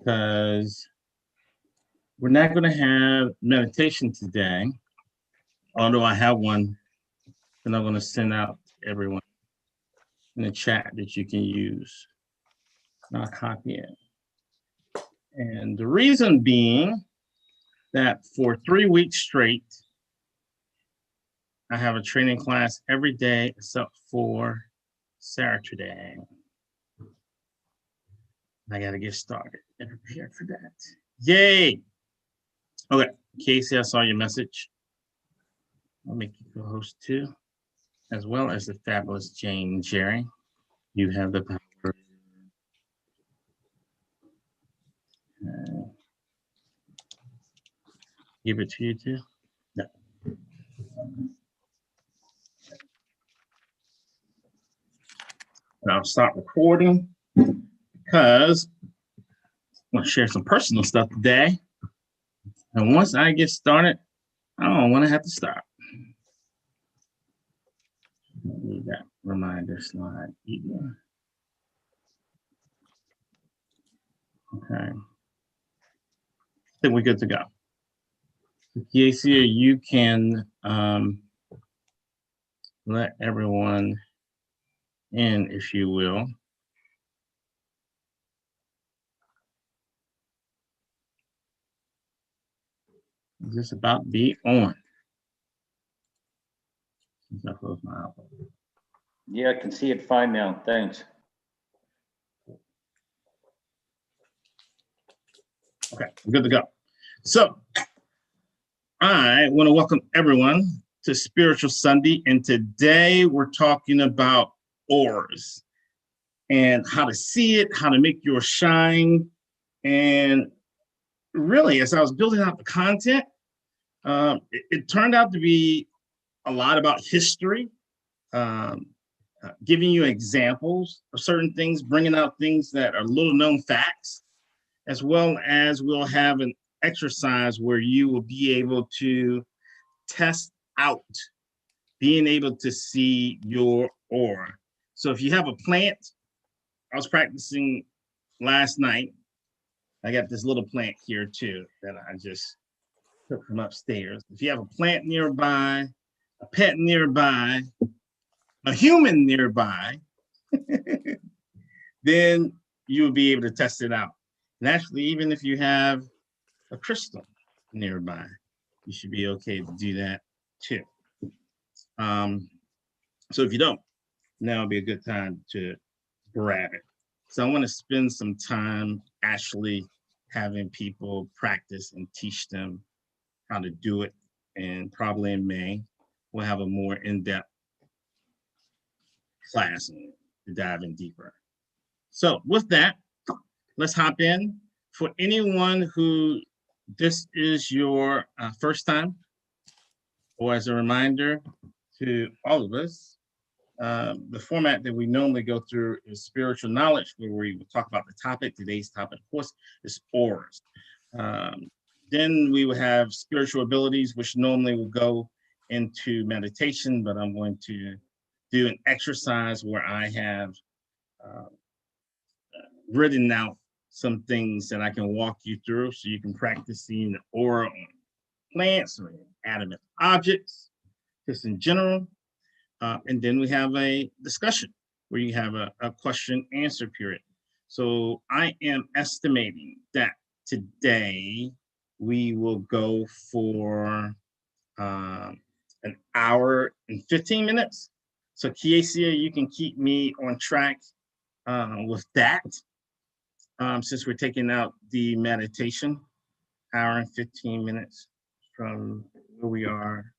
because we're not going to have meditation today, although I have one that I'm going to send out to everyone in the chat that you can use. And I'll copy it. And the reason being that for 3 weeks straight, I have a training class every day except for Saturday. I got to get started and prepared for that. Yay! Okay, Casey, I saw your message. I'll make you co-host too, as well as the fabulous Jane Jerry. You have the power. Give it to you too. No. And I'll start recording because I'm going to share some personal stuff today. And once I get started, I don't want to have to stop. Don't need that reminder slide either. Okay. I think we're good to go. Casey, you can let everyone in, if you will. Just about be on. Since I closed my outlook. Yeah, I can see it fine now. Thanks. Okay, good to go. So I want to welcome everyone to Spiritual Sunday. And today we're talking about auras and how to see it, how to make yours shine. And really, as I was building out the content, it turned out to be a lot about history, giving you examples of certain things, bringing out things that are little known facts, as well as we'll have an exercise where you will be able to test out being able to see your aura. So if you have a plant, I was practicing last night. I got this little plant here too that I just took from upstairs. If you have a plant nearby, a pet nearby, a human nearby, then you'll be able to test it out. And actually, even if you have a crystal nearby, you should be okay to do that too. So if you don't, now would be a good time to grab it. So I want to spend some time actually having people practice and teach them how to do it. And probably in May, we'll have a more in-depth class to dive in deeper. So with that, let's hop in. For anyone who this is your first time, or as a reminder to all of us, the format that we normally go through is spiritual knowledge, where we will talk about the topic. Today's topic, of course, is auras. Then we will have spiritual abilities, which normally will go into meditation, but I'm going to do an exercise where I have written out some things that I can walk you through so you can practice seeing the aura on plants or inanimate objects, just in general. And then we have a discussion where you have a question answer period. So I am estimating that today we will go for an hour and 15 minutes. So Kiesia, you can keep me on track with that. Since we're taking out the meditation, hour and 15 minutes from where we are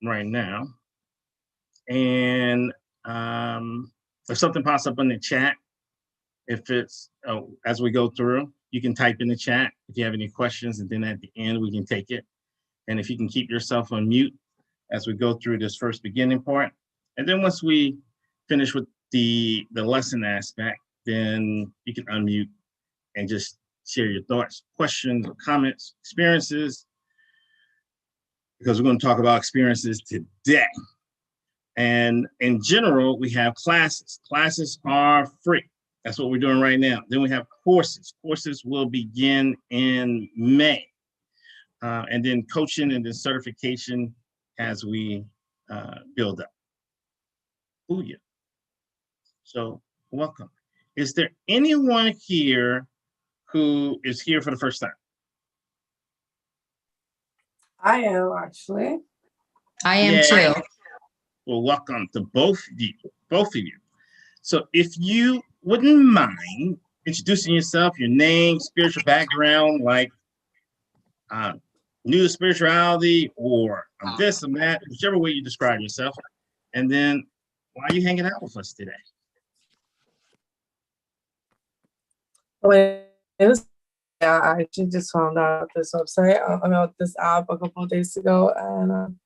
right now. And if something pops up in the chat, if it's, as we go through, you can type in the chat if you have any questions, and then at the end, we can take it. And if you can keep yourself on mute as we go through this first beginning part. And then once we finish with the lesson aspect, then you can unmute and just share your thoughts, questions, or comments, experiences, because we're going to talk about experiences today. And in general, we have classes. Classes are free. That's what we're doing right now. Then we have courses. Courses will begin in May. And then coaching and then certification as we build up. Ooh, yeah. So welcome. Is there anyone here who is here for the first time? I am actually. I am too. Well, welcome to both of you. So if you wouldn't mind introducing yourself, your name, spiritual background, like new to spirituality or this and that, whichever way you describe yourself. And then why are you hanging out with us today? Yeah, I actually just found out this website, about this app a couple of days ago, and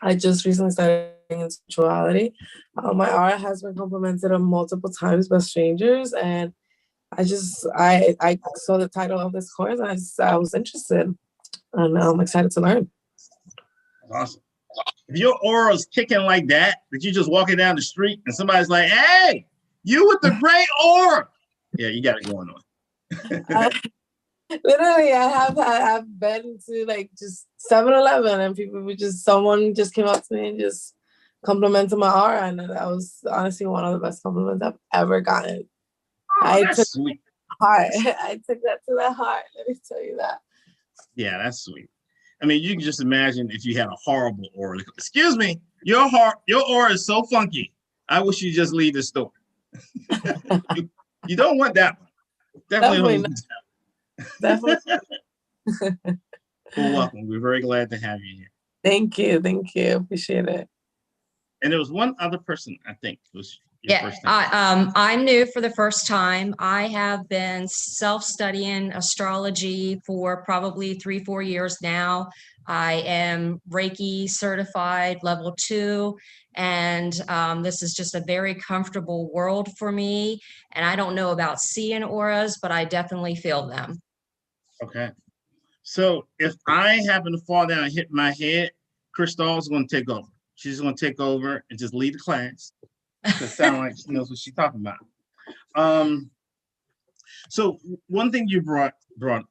I just recently started in spirituality. My aura has been complimented multiple times by strangers, and I saw the title of this course, and I was interested, and I'm excited to learn. Awesome. If your aura is kicking like that you just walking down the street and somebody's like, "Hey, you with the great aura," yeah, you got it going on. Literally, I've been to like just 7-Eleven and someone just came up to me and just complimented my aura, and that was honestly one of the best compliments I've ever gotten. Oh, that's sweet. I took that to the heart. Let me tell you that. Yeah, that's sweet. I mean, you can just imagine if you had a horrible aura. Excuse me, your aura is so funky. I wish you just leave the store. you don't want that one. Definitely not. Definitely. Well, welcome. We're very glad to have you here. Thank you. Appreciate it. And there was one other person, I think, was your first time. I'm new for the first time. I have been self-studying astrology for probably 3-4 years now. I am Reiki certified level 2, and this is just a very comfortable world for me. And I don't know about seeing auras, but I definitely feel them. Okay. So if I happen to fall down and hit my head, Crystal's going to take over. She's going to take over and just lead the class. It sounds like she knows what she's talking about. So one thing you brought,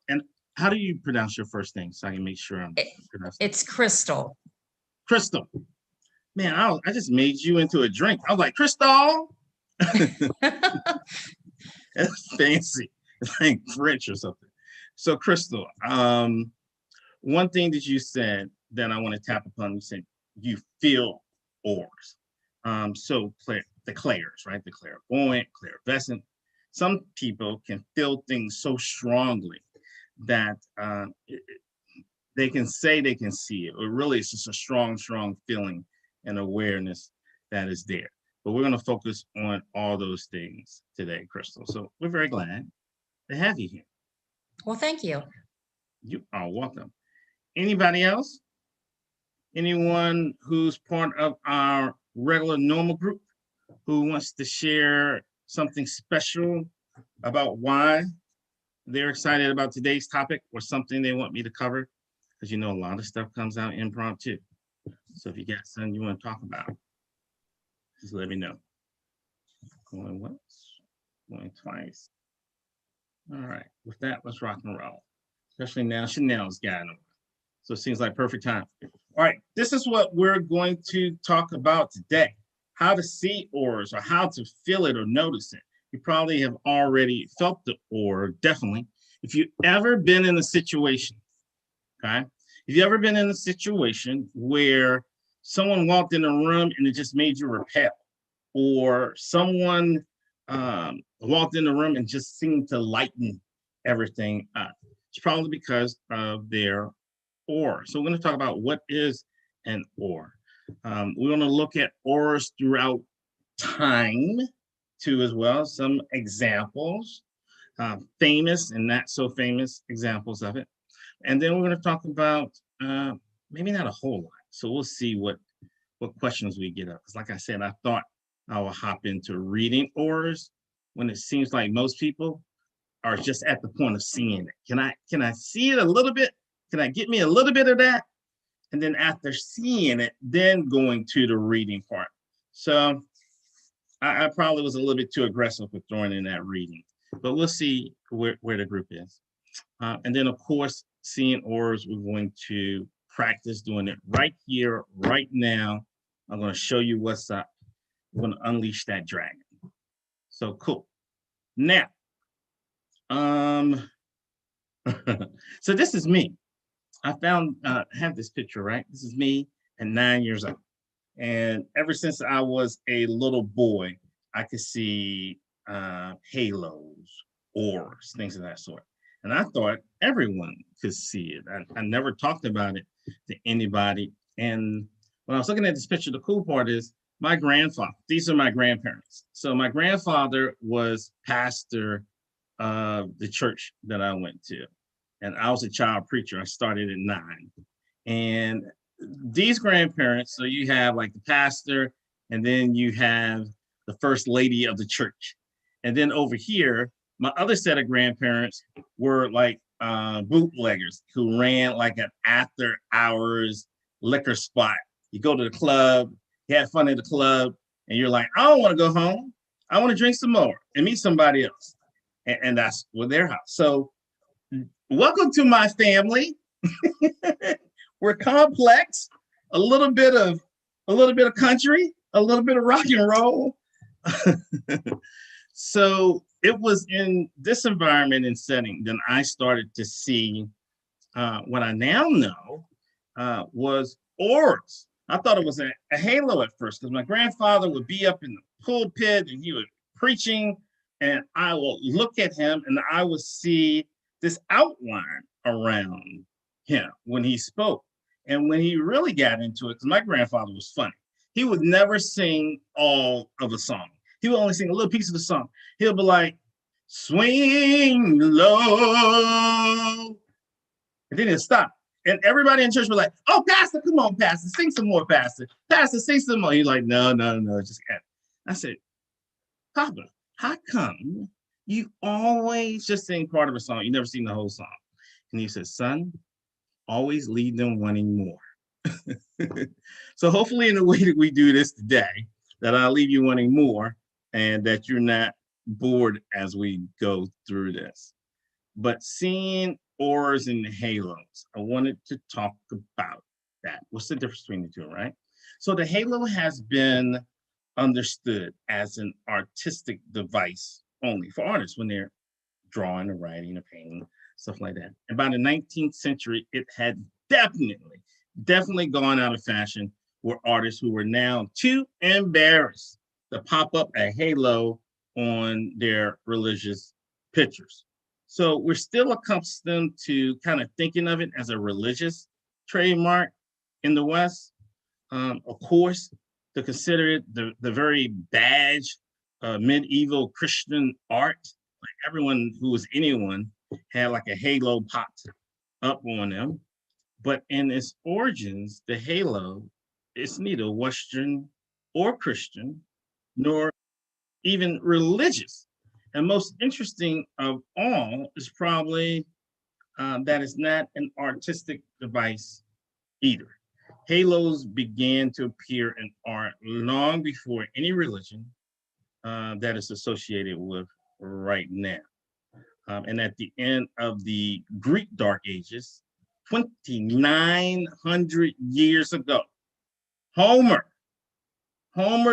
and how do you pronounce your first name so I can make sure I'm pronouncing it? It's Crystal. Crystal. Man, I just made you into a drink. I was like, Crystal. That's fancy. It's like French or something. So Crystal, one thing that you said that I want to tap upon, you said you feel auras. So the clairs, right? The clairvoyant, clairvoyant. Some people can feel things so strongly that they can say they can see it, but really it's just a strong feeling and awareness that is there. But we're going to focus on all those things today, Crystal. So we're very glad to have you here. Well, thank you. You are welcome. Anybody else? Anyone who's part of our regular normal group who wants to share something special about why they're excited about today's topic or something they want me to cover? Because you know a lot of stuff comes out impromptu. So if you got something you want to talk about, just let me know. Going once, going twice. All right, with that, let's rock and roll. Especially now, Chanel's got them. So it seems like perfect time. All right, this is what we're going to talk about today. How to see auras or how to feel it or notice it. You probably have already felt the aura, definitely. If you've ever been in a situation, okay? If you've ever been in a situation where someone walked in a room and it just made you repel, or someone walked in the room and just seemed to lighten everything up, it's probably because of their aura. So we're going to talk about what is an aura. We're going to look at auras throughout time too, as well. Some examples, famous and not so famous examples of it. And then we're going to talk about maybe not a whole lot. So we'll see what questions we get up. Because like I said, I thought I will hop into reading auras when it seems like most people are just at the point of seeing it. Can I see it a little bit? Can I get me a little bit of that? And then after seeing it, then going to the reading part. So I probably was a little bit too aggressive with throwing in that reading, but we'll see where the group is. And then, of course, seeing auras, we're going to practice doing it right here, right now. I'm going to show you what's up. We're going to unleash that dragon. So cool. Now, so this is me. I found, have this picture, right? This is me at 9 years old. And ever since I was a little boy, I could see halos, auras, things of that sort. And I thought everyone could see it. I never talked about it to anybody. And when I was looking at this picture, the cool part is my grandfather, these are my grandparents. So my grandfather was pastor of the church that I went to. And I was a child preacher. I started at 9. And these grandparents, so you have like the pastor, and then you have the first lady of the church. And then over here, my other set of grandparents were like bootleggers who ran like an after hours liquor spot. You go to the club, you have fun at the club, and you're like, I don't want to go home. I want to drink some more and meet somebody else. And that's with their house. So welcome to my family. We're complex, a little bit of country, a little bit of rock and roll. So it was in this environment and setting that I started to see what I now know was auras. I thought it was a halo at first because my grandfather would be up in the pulpit and he was preaching, and I will look at him and I would see this outline around him when he spoke. And when he really got into it, because my grandfather was funny, he would never sing all of a song. He would only sing a little piece of the song. He'll be like, swing low. And then he'll stop. And everybody in church was like, oh, pastor, come on, pastor, sing some more, pastor. Pastor, sing some more. He's like, no, just get it. I said, Papa, how come you always just sing part of a song? You never sing the whole song. And he said, son, always leave them wanting more. So hopefully in the way that we do this today, that I'll leave you wanting more and that you're not bored as we go through this. But seeing auras and halos, I wanted to talk about that. What's the difference between the two, right? So the halo has been understood as an artistic device only for artists when they're drawing or writing or painting, stuff like that. And by the 19th century, it had definitely gone out of fashion where artists who were now too embarrassed to pop up a halo on their religious pictures. So we're still accustomed to kind of thinking of it as a religious trademark in the West. Of course, to consider it the very badge medieval Christian art, like everyone who was anyone had like a halo popped up on them. But in its origins, the halo is neither Western or Christian, nor even religious. And most interesting of all is probably that it's not an artistic device either. Halos began to appear in art long before any religion that is associated with right now. And at the end of the Greek Dark Ages, 2,900 years ago, Homer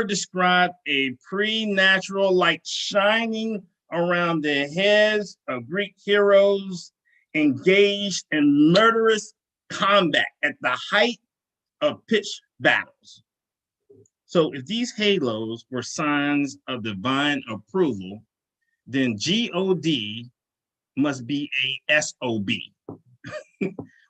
described a preternatural light shining around the heads of Greek heroes engaged in murderous combat at the height of pitched battles. So if these halos were signs of divine approval, then God must be a SOB.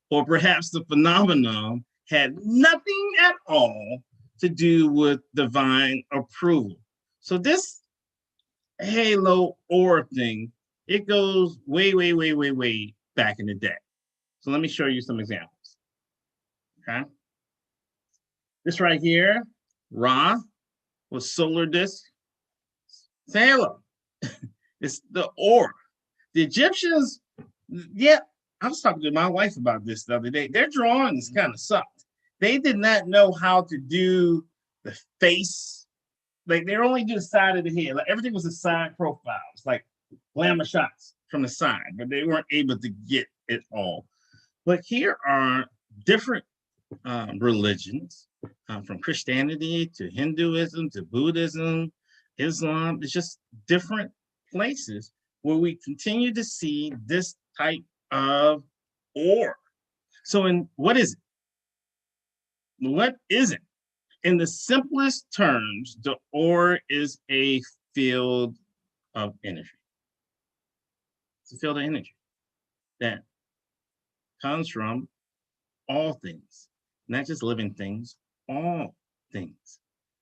Or perhaps the phenomenon had nothing at all to do with divine approval. So this halo aura thing, it goes way back in the day. So let me show you some examples. Okay. This right here, Ra, was solar disk. It's a halo. It's the aura. The Egyptians, yeah, I was talking to my wife about this the other day. Their drawings kind of sucked. They did not know how to do the face Like they only do the side of the head. Like everything was a side profile. It's like glamour shots from the side, but they weren't able to get it all. But here are different religions, from Christianity to Hinduism to Buddhism, Islam. It's just different places where we continue to see this type of aura. So what is it? What is it? In the simplest terms, the aura is a field of energy. It's a field of energy that comes from all things, not just living things, all things.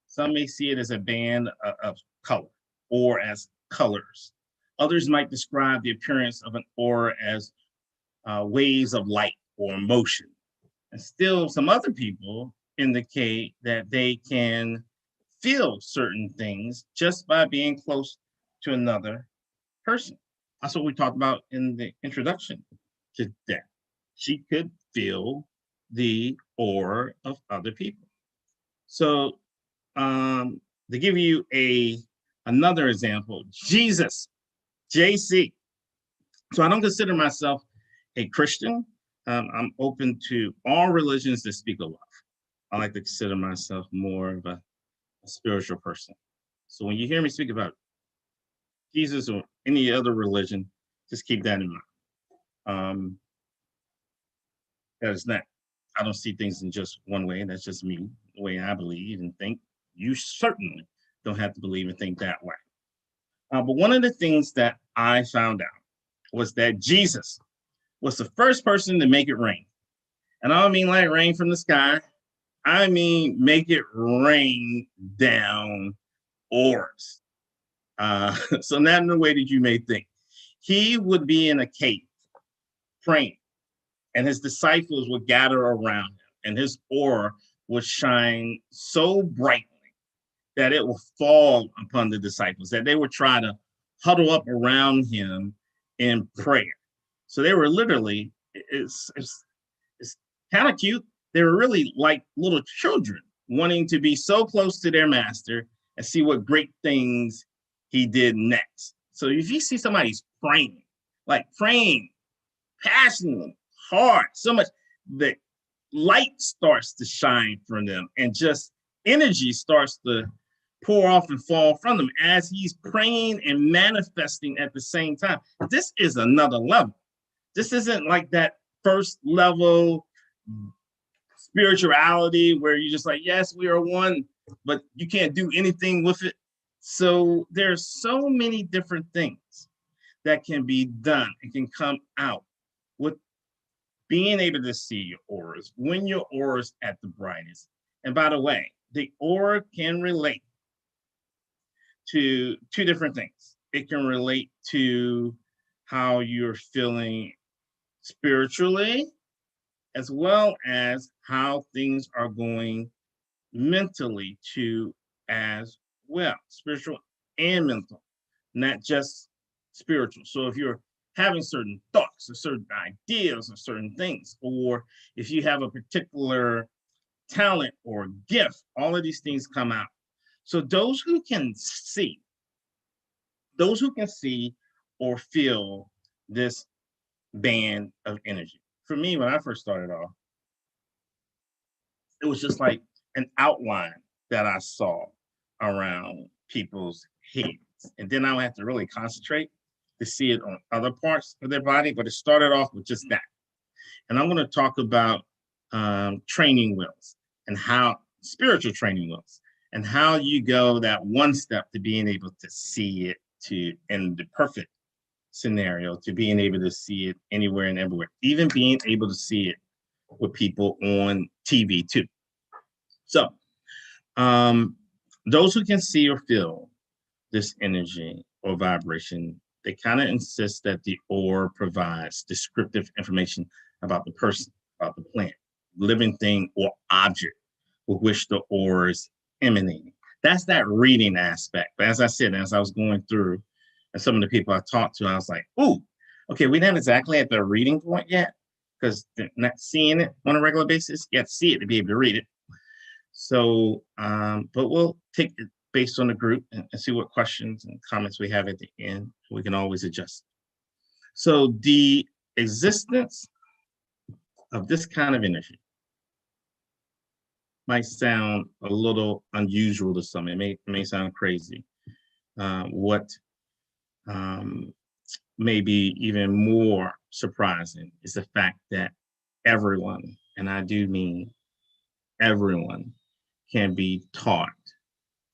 Some may see it as a band of color or as colors. Others might describe the appearance of an aura as waves of light or motion. And still, some other people indicate that they can feel certain things just by being close to another person. That's what we talked about in the introduction to that. She could feel the aura of other people. So to give you another example, Jesus, JC. So I don't consider myself a Christian. I'm open to all religions that speak of love. I like to consider myself more of a spiritual person. So when you hear me speak about Jesus or any other religion, just keep that in mind. Because I don't see things in just one way. That's just me, the way I believe and think. You certainly don't have to believe and think that way. But one of the things that I found out was that Jesus was the first person to make it rain. And I don't mean like rain from the sky. I mean, make it rain down auras. So not in the way that you may think. He would be in a cave praying, and his disciples would gather around him, and his aura would shine so brightly that it will fall upon the disciples, that they would try to huddle up around him in prayer. So they were literally, it's kind of cute. They were really like little children wanting to be so close to their master and see what great things he did next. So if you see somebody's praying, like praying passionately, hard, so much that light starts to shine from them and just energy starts to pour off and fall from them as he's praying and manifesting at the same time. This is another level. This isn't like that first level spirituality where you're just like, yes, we are one, but you can't do anything with it. So there's so many different things that can be done and can come out with being able to see your auras when your aura's at the brightest. And by the way, the aura can relate to two different things. It can relate to how you're feeling spiritually, as well as how things are going mentally too as well, spiritual and mental, not just spiritual. So if you're having certain thoughts or certain ideas or certain things, or if you have a particular talent or gift, all of these things come out. So those who can see or feel this band of energy. For me, when I first started off, it was just like an outline that I saw around people's heads. And then I would have to really concentrate to see it on other parts of their body, but it started off with just that. And I'm going to talk about training wheels and how spiritual training wheels and how you go that one step to being able to see it to in the perfect scenario, to being able to see it anywhere and everywhere, even being able to see it with people on TV too. So those who can see or feel this energy or vibration, they kind of insist that the aura provides descriptive information about the person, about the plant, living thing, or object with which the aura is emanating. That's that reading aspect. But as I said, as I was going through, and some of the people I talked to, I was like, ooh, okay, we're not exactly at the reading point yet, because they're not seeing it on a regular basis. You have to see it to be able to read it. So, but we'll take based on the group and see what questions and comments we have at the end. We can always adjust. So the existence of this kind of energy might sound a little unusual to some. It may sound crazy. What may be even more surprising is the fact that everyone, and I do mean everyone, can be taught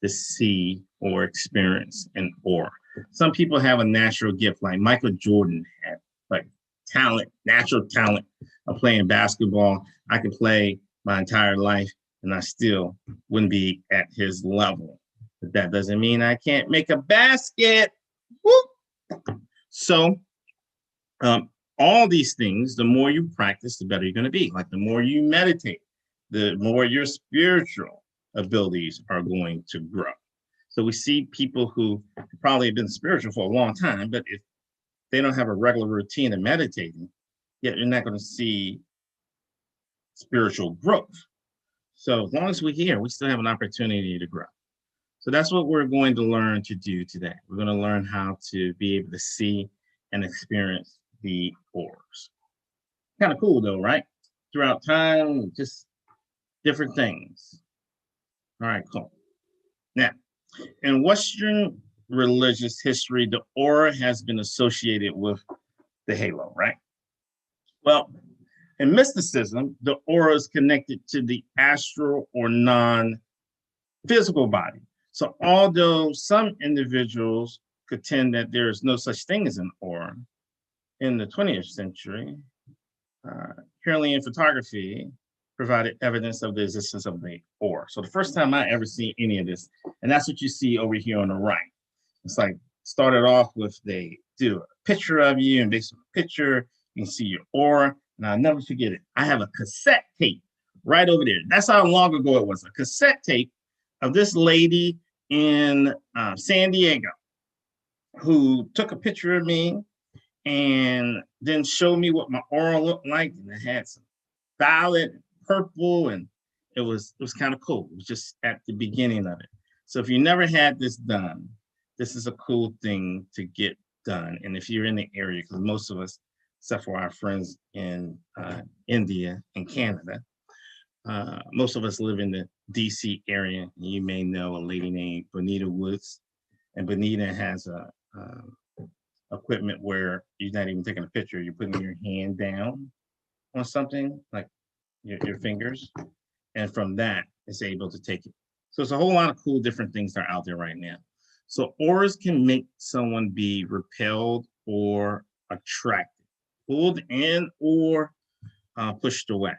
to see or experience an aura. Some people have a natural gift, like Michael Jordan had, like talent, natural talent of playing basketball. I could play my entire life and I still wouldn't be at his level. But that doesn't mean I can't make a basket. Woo! So all these things, the more you practice, the better you're going to be. Like the more you meditate, the more your spiritual abilities are going to grow. So we see people who probably have been spiritual for a long time, but if they don't have a regular routine of meditating, yet you're not going to see spiritual growth. So as long as we're here, we still have an opportunity to grow. So that's what we're going to learn to do today. We're going to learn how to be able to see and experience the auras. Kind of cool though, right? Throughout time, just different things. All right, cool. Now, in Western religious history, the aura has been associated with the halo, right? Well, in mysticism, the aura is connected to the astral or non-physical body. So although some individuals contend that there is no such thing as an aura, in the 20th century, Kirlian photography provided evidence of the existence of the aura. So the first time I ever seen any of this, and that's what you see over here on the right. It's like started off with they do a picture of you, and based on the picture, you can see your aura. And I'll never forget it. I have a cassette tape right over there. That's how long ago it was. A cassette tape of this lady in San Diego who took a picture of me and then showed me what my aura looked like. And it had some violet, purple, and it was kind of cool. It was just at the beginning of it. So if you never had this done, this is a cool thing to get done. And if you're in the area, because most of us, except for our friends in India and Canada, most of us live in the DC area. You may know a lady named Bonita Woods, and Bonita has a equipment where you're not even taking a picture, you're putting your hand down on something, like your fingers, and from that, it's able to take it. So it's a whole lot of cool different things that are out there right now. So auras can make someone be repelled or attracted, pulled in or pushed away.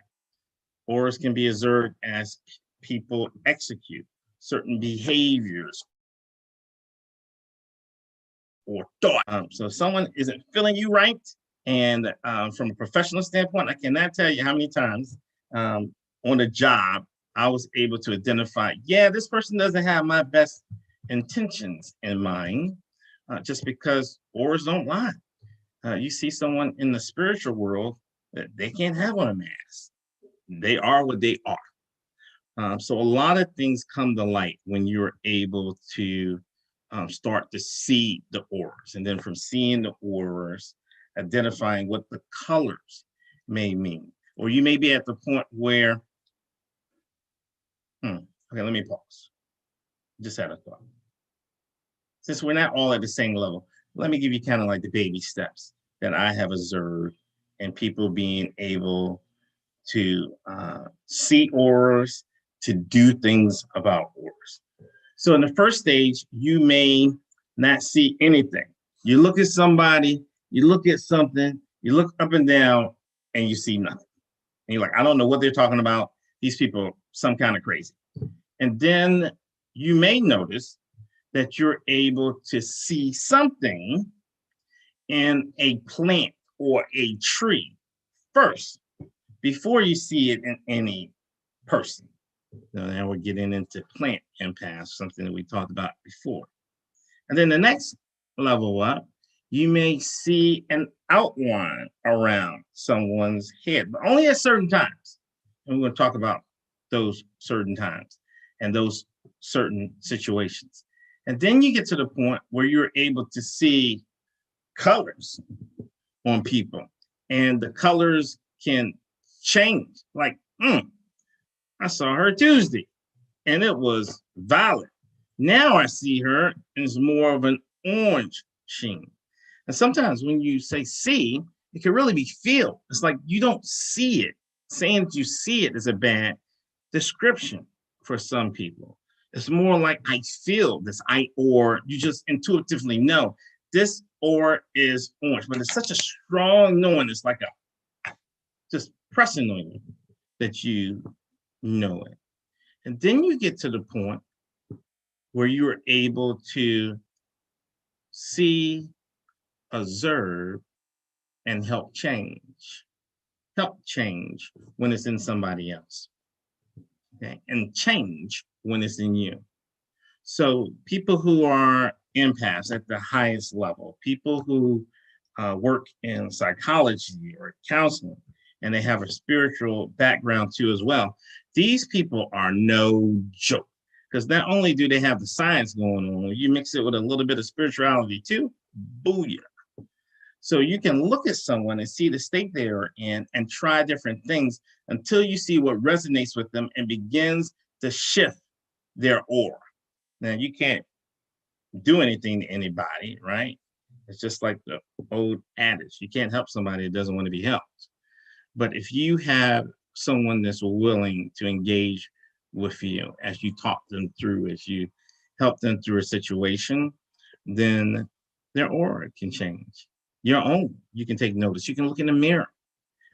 Auras can be observed as people execute certain behaviors or thought. So if someone isn't feeling you right, and from a professional standpoint, I cannot tell you how many times on the job, I was able to identify, yeah, this person doesn't have my best intentions in mind, just because auras don't lie. You see someone in the spiritual world that they can't have on a mask. They are what they are. So a lot of things come to light when you're able to start to see the auras, and then from seeing the auras, identifying what the colors may mean. Or you may be at the point where, okay, let me pause. Just had a thought. Since we're not all at the same level, let me give you kind of like the baby steps that I have observed in people being able to see auras, to do things about auras. So in the first stage, you may not see anything. You look at somebody, you look at something, you look up and down, and you see nothing. And you're like, I don't know what they're talking about. These people are some kind of crazy. And then you may notice that you're able to see something in a plant or a tree first, before you see it in any person. So now we're getting into plant empaths, something that we talked about before. And then the next level up, you may see an outline around someone's head, but only at certain times. And we're going to talk about those certain times and those certain situations. And then you get to the point where you're able to see colors on people, and the colors can change. Like, I saw her Tuesday and it was violet. Now I see her and it's more of an orange sheen. And sometimes when you say see, it can really be feel. It's like you don't see it. Saying that you see it is a bad description for some people. It's more like I feel this, or you just intuitively know this or is orange, but it's such a strong knowing. It's like a just pressing on you that you know it. And then you get to the point where you are able to see, observe, and help change when it's in somebody else, okay? And change when it's in you. So people who are empaths at the highest level, people who work in psychology or counseling, and they have a spiritual background too as well, these people are no joke, because not only do they have the science going on, you mix it with a little bit of spirituality too, booyah. So you can look at someone and see the state they are in and try different things until you see what resonates with them and begins to shift their aura. Now, you can't do anything to anybody, right? It's just like the old adage, you can't help somebody that doesn't want to be helped. But if you have someone that's willing to engage with you as you talk them through, as you help them through a situation, then their aura can change. Your own, you can take notice. You can look in the mirror.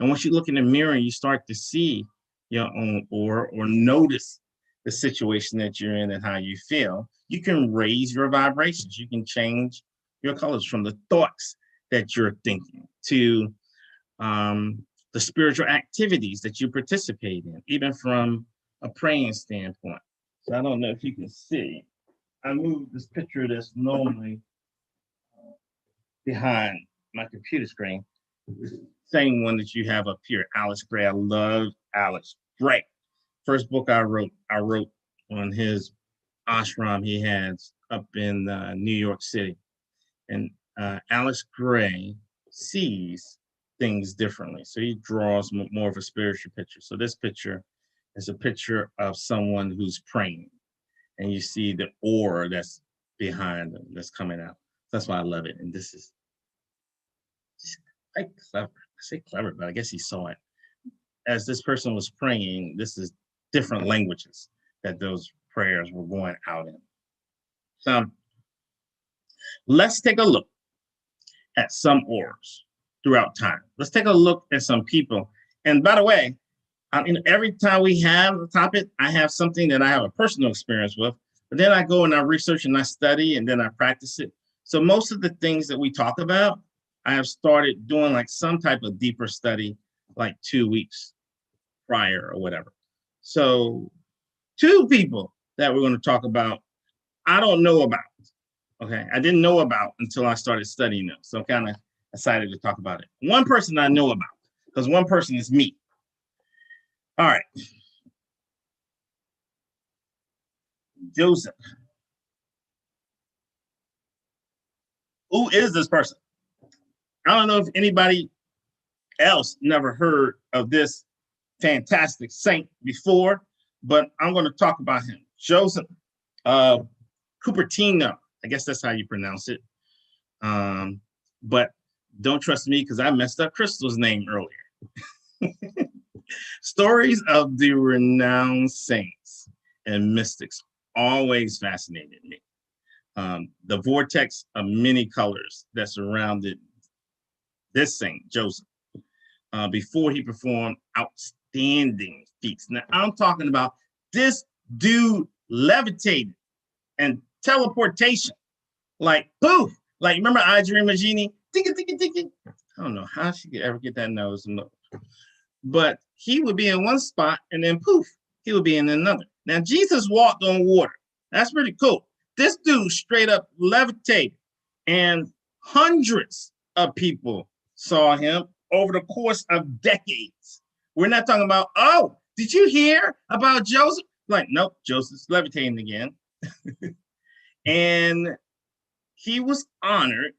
And once you look in the mirror and you start to see your own aura or notice the situation that you're in and how you feel, you can raise your vibrations. You can change your colors from the thoughts that you're thinking to the spiritual activities that you participate in, even from a praying standpoint. So I don't know if you can see, I moved this picture that's normally behind my computer screen, same one that you have up here, Alex Gray. I love Alex Gray. First book I wrote on his ashram he has up in New York City. And Alex Gray sees things differently. So he draws more of a spiritual picture. So this picture is a picture of someone who's praying. And you see the aura that's behind them, that's coming out. That's why I love it. And this is quite clever. I say clever, but I guess he saw it. As this person was praying, this is different languages that those prayers were going out in. So let's take a look at some auras throughout time. Let's take a look at some people. And by the way, every time we have a topic, I have something that I have a personal experience with, but then I go and I research and I study and then I practice it. So most of the things that we talk about, I have started doing like some type of deeper study, like 2 weeks prior or whatever. So 2 people that we're going to talk about, I don't know about. Okay, I didn't know about until I started studying them. So I'm kind of excited to talk about it. One person I know about, because one person is me. All right. Joseph. Who is this person? I don't know if anybody else never heard of this fantastic saint before, but I'm going to talk about him. Joseph Cupertino. I guess that's how you pronounce it. But don't trust me because I messed up Crystal's name earlier. Stories of the renowned saints and mystics always fascinated me. The vortex of many colors that surrounded this saint, Joseph, before he performed outstanding feats. Now, I'm talking about this dude levitated and teleportation, like poof, like remember Adrienne Magini? I don't know how she could ever get that nose, but he would be in one spot and then poof, he would be in another. Now, Jesus walked on water. That's pretty cool. This dude straight up levitated, and hundreds of people saw him over the course of decades. We're not talking about, oh, did you hear about Joseph? like, nope, Joseph's levitating again. And he was honored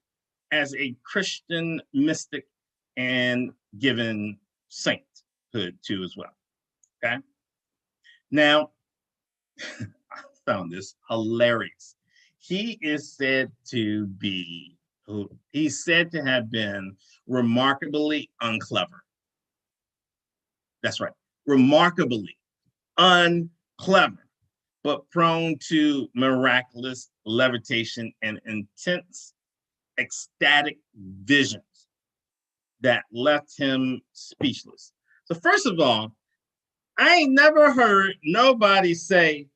as a Christian mystic and given sainthood too as well. Okay. Now, I found this hilarious. He is said to be, he's said to have been remarkably unclever. That's right, remarkably unclever, but prone to miraculous levitation and intense ecstatic visions that left him speechless. So first of all, I ain't never heard nobody say,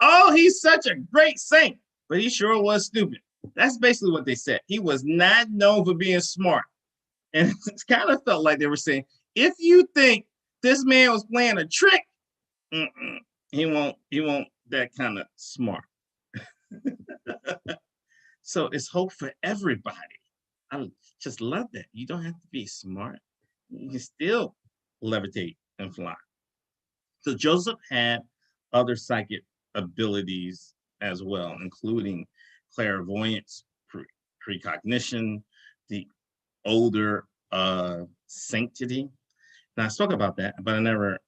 oh, he's such a great saint, but he sure was stupid. That's basically what they said. He was not known for being smart. And it kind of felt like they were saying, if you think this man was playing a trick, he won't that kind of smart. So it's hope for everybody. I just love that. You don't have to be smart. You can still levitate and fly. So Joseph had other psychic abilities as well, including clairvoyance, precognition, the odor of sanctity. Now I spoke about that, but I never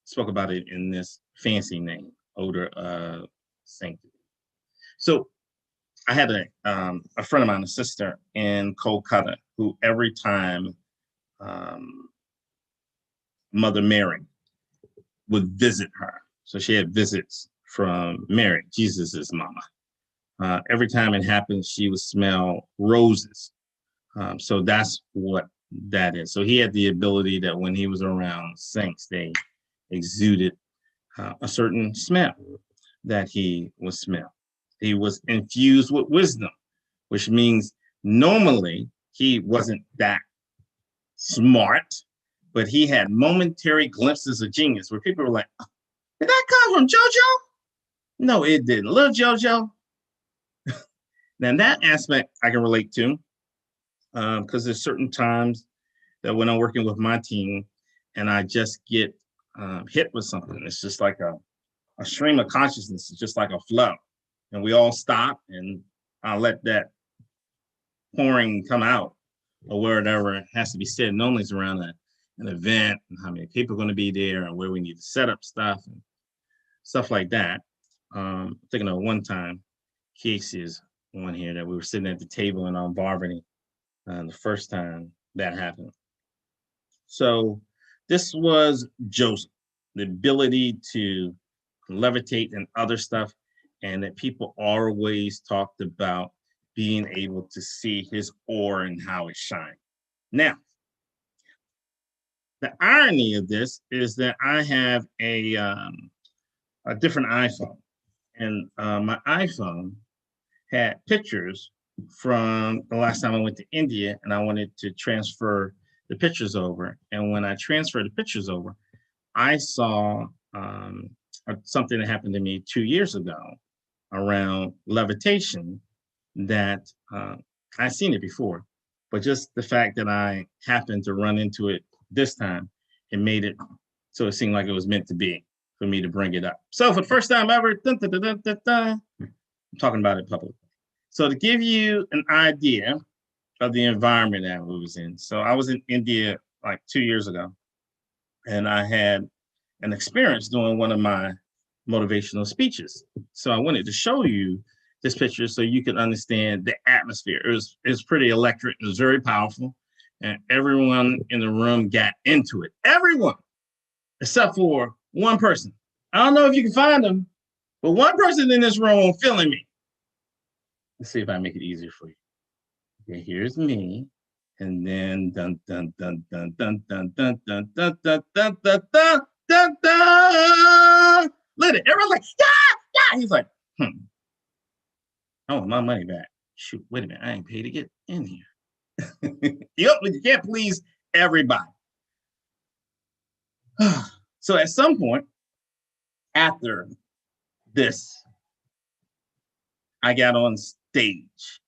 spoke about it in this fancy name, odor of sanctity. So I had a friend of mine, a sister in Kolkata, who every time Mother Mary would visit her, so she had visits from Mary, Jesus's mama. Every time it happened, she would smell roses. So that's what that is. So he had the ability that when he was around saints, they exuded a certain smell that he would smell. He was infused with wisdom, which means normally he wasn't that smart, but he had momentary glimpses of genius where people were like, oh, did that come from JoJo? No, it didn't. Little JoJo. Now that aspect I can relate to because there's certain times that when I'm working with my team and I just get hit with something, it's just like a stream of consciousness. It's just like a flow. And we all stop and I'll let that pouring come out or wherever has to be said. Normally it's around an event and how many people are going to be there and where we need to set up stuff and stuff like that. Thinking of one time, Casey's one here that we were sitting at the table in Barberny the first time that happened. So this was Joseph, the ability to levitate and other stuff, and that people always talked about being able to see his aura and how it shined. Now, the irony of this is that I have a different iPhone, and my iPhone had pictures from the last time I went to India, and I wanted to transfer the pictures over. And when I transferred the pictures over, I saw something that happened to me 2 years ago around levitation that I've seen it before, but just the fact that I happened to run into it this time, it made it so it seemed like it was meant to be for me to bring it up. So for the first time ever, I'm talking about it publicly. So to give you an idea of the environment that I was in. So I was in India like 2 years ago, and I had an experience doing one of my motivational speeches. So I wanted to show you this picture so you can understand the atmosphere. It was pretty electric. It was very powerful. And everyone in the room got into it. Everyone, except for one person. I don't know if you can find them, but one person in this room feeling me. Let's see if I make it easier for you. Okay, here's me. And then dun dun dun dun dun dun dun dun dun dun dun dun dun dun dun. Let it. Everyone's like, yeah. He's like, I want my money back. Shoot, wait a minute. I ain't paid to get in here. Yep, but you can't please everybody. So at some point after this, I got on stage.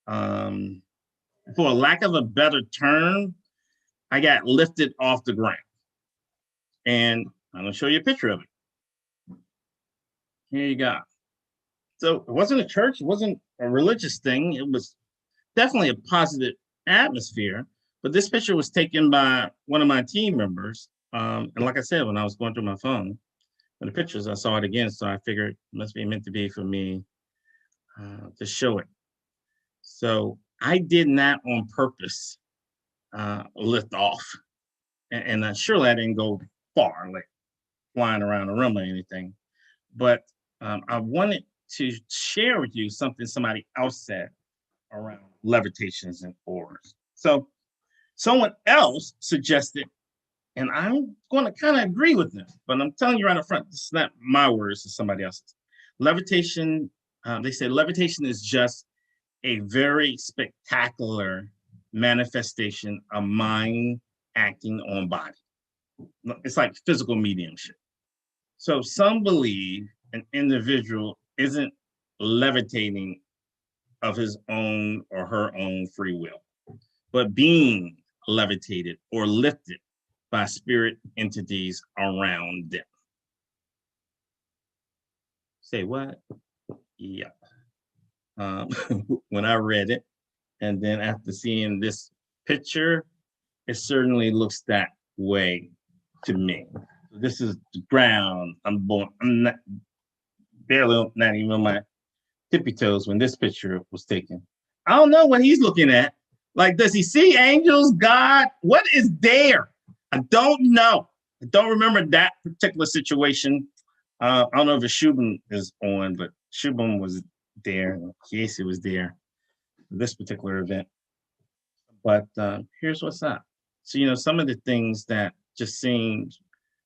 For lack of a better term, I got lifted off the ground. And I'm gonna show you a picture of it. Here you go. So it wasn't a church, it wasn't a religious thing. It was definitely a positive atmosphere. But this picture was taken by one of my team members. And like I said, when I was going through my phone, in the pictures, I saw it again. So I figured it must be meant to be for me to show it. So I did not on purpose lift off. And surely I didn't go far, like flying around the room or anything. But I wanted to share with you something somebody else said around levitations and auras. So someone else suggested, and I'm going to kind of agree with them, but I'm telling you right up front, this is not my words, it's somebody else's. Levitation, they said levitation is just a very spectacular manifestation of mind acting on body. It's like physical mediumship. So some believe an individual isn't levitating of his own or her own free will, but being levitated or lifted by spirit entities around them. Say what? Yeah. When I read it, and then after seeing this picture, it certainly looks that way to me. This is the ground. I'm not barely not even on my tippy toes when this picture was taken. I don't know what he's looking at. Like, does he see angels, God? What is there? I don't know. I don't remember that particular situation. I don't know if Shubham is on, but Shubham was there. Casey was there for this particular event. But here's what's up. So, you know, some of the things that just seem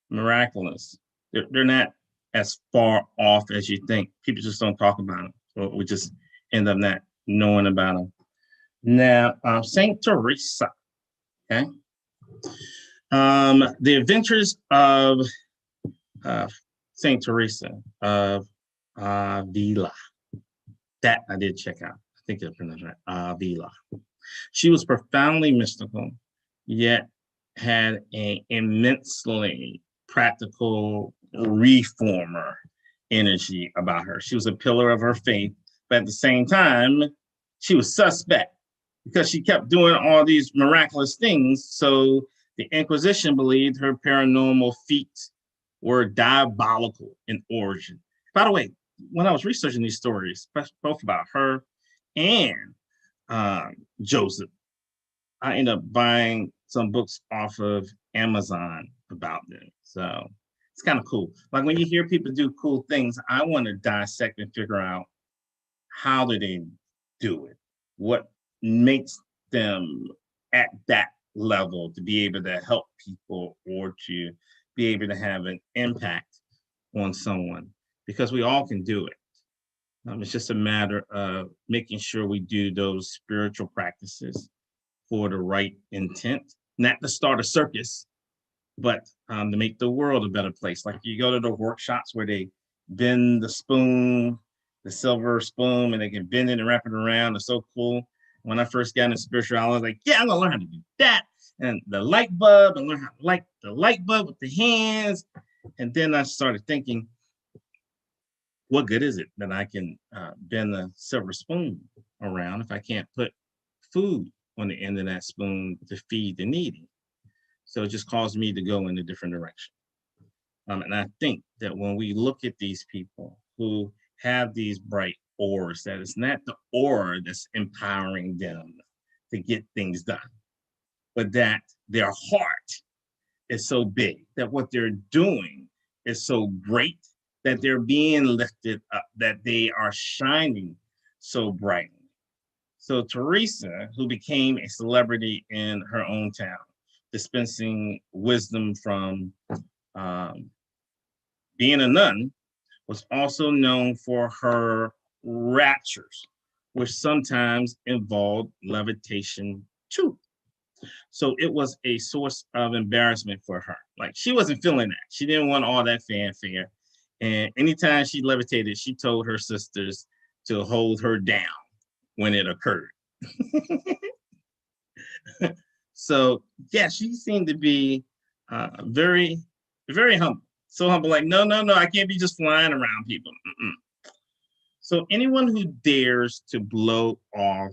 miraculous, they're not as far off as you think. People just don't talk about them. So we just end up not knowing about them. Now, Saint Teresa, okay? The Adventures of Saint Teresa of Avila. That I did check out. I think I pronounced right. Avila. She was profoundly mystical, yet had an immensely practical reformer energy about her. She was a pillar of her faith, but at the same time, she was suspect because she kept doing all these miraculous things. So the Inquisition believed her paranormal feats were diabolical in origin. By the way, when I was researching these stories, both about her and Joseph, I ended up buying some books off of Amazon about them. So it's kind of cool. Like when you hear people do cool things, I want to dissect and figure out how do they do it? What makes them at that level to be able to help people or to be able to have an impact on someone? Because we all can do it. It's just a matter of making sure we do those spiritual practices for the right intent, not to start a circus, but to make the world a better place. Like you go to the workshops where they bend the spoon, the silver spoon, and they can bend it and wrap it around. It's so cool. When I first got into spirituality, I was like, yeah, I'm gonna learn how to do that. And the light bulb, and learn how to light the light bulb with the hands. And then I started thinking, what good is it that I can bend a silver spoon around if I can't put food on the end of that spoon to feed the needy? So it just caused me to go in a different direction. And I think that when we look at these people who have these bright auras, that it's not the aura that's empowering them to get things done, but that their heart is so big, that what they're doing is so great, that they're being lifted up, that they are shining so brightly. So Teresa, who became a celebrity in her own town, dispensing wisdom from being a nun, was also known for her raptures, which sometimes involved levitation too. So it was a source of embarrassment for her. Like she wasn't feeling that. She didn't want all that fanfare. And anytime she levitated, she told her sisters to hold her down when it occurred. So yeah, she seemed to be very, very humble. So humble, like, no, I can't be just flying around people. Mm-mm. So anyone who dares to blow off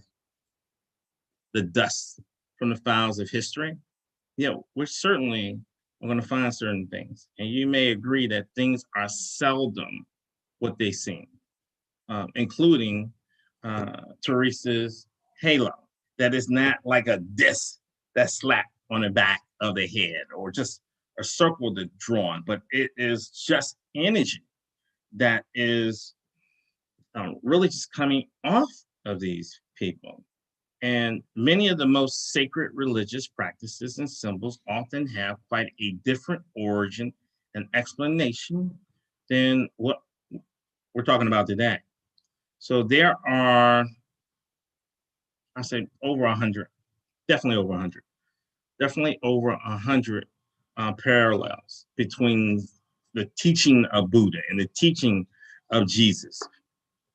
the dust from the files of history, we're certainly going to find certain things. And you may agree that things are seldom what they seem, including Teresa's halo. That is not like a disc that's slapped on the back of the head or just a circle that's drawn, but it is just energy that is really just coming off of these people. And many of the most sacred religious practices and symbols often have quite a different origin and explanation than what we're talking about today. So there are, I say, over 100, definitely over 100, definitely over 100 parallels between the teaching of Buddha and the teaching of Jesus.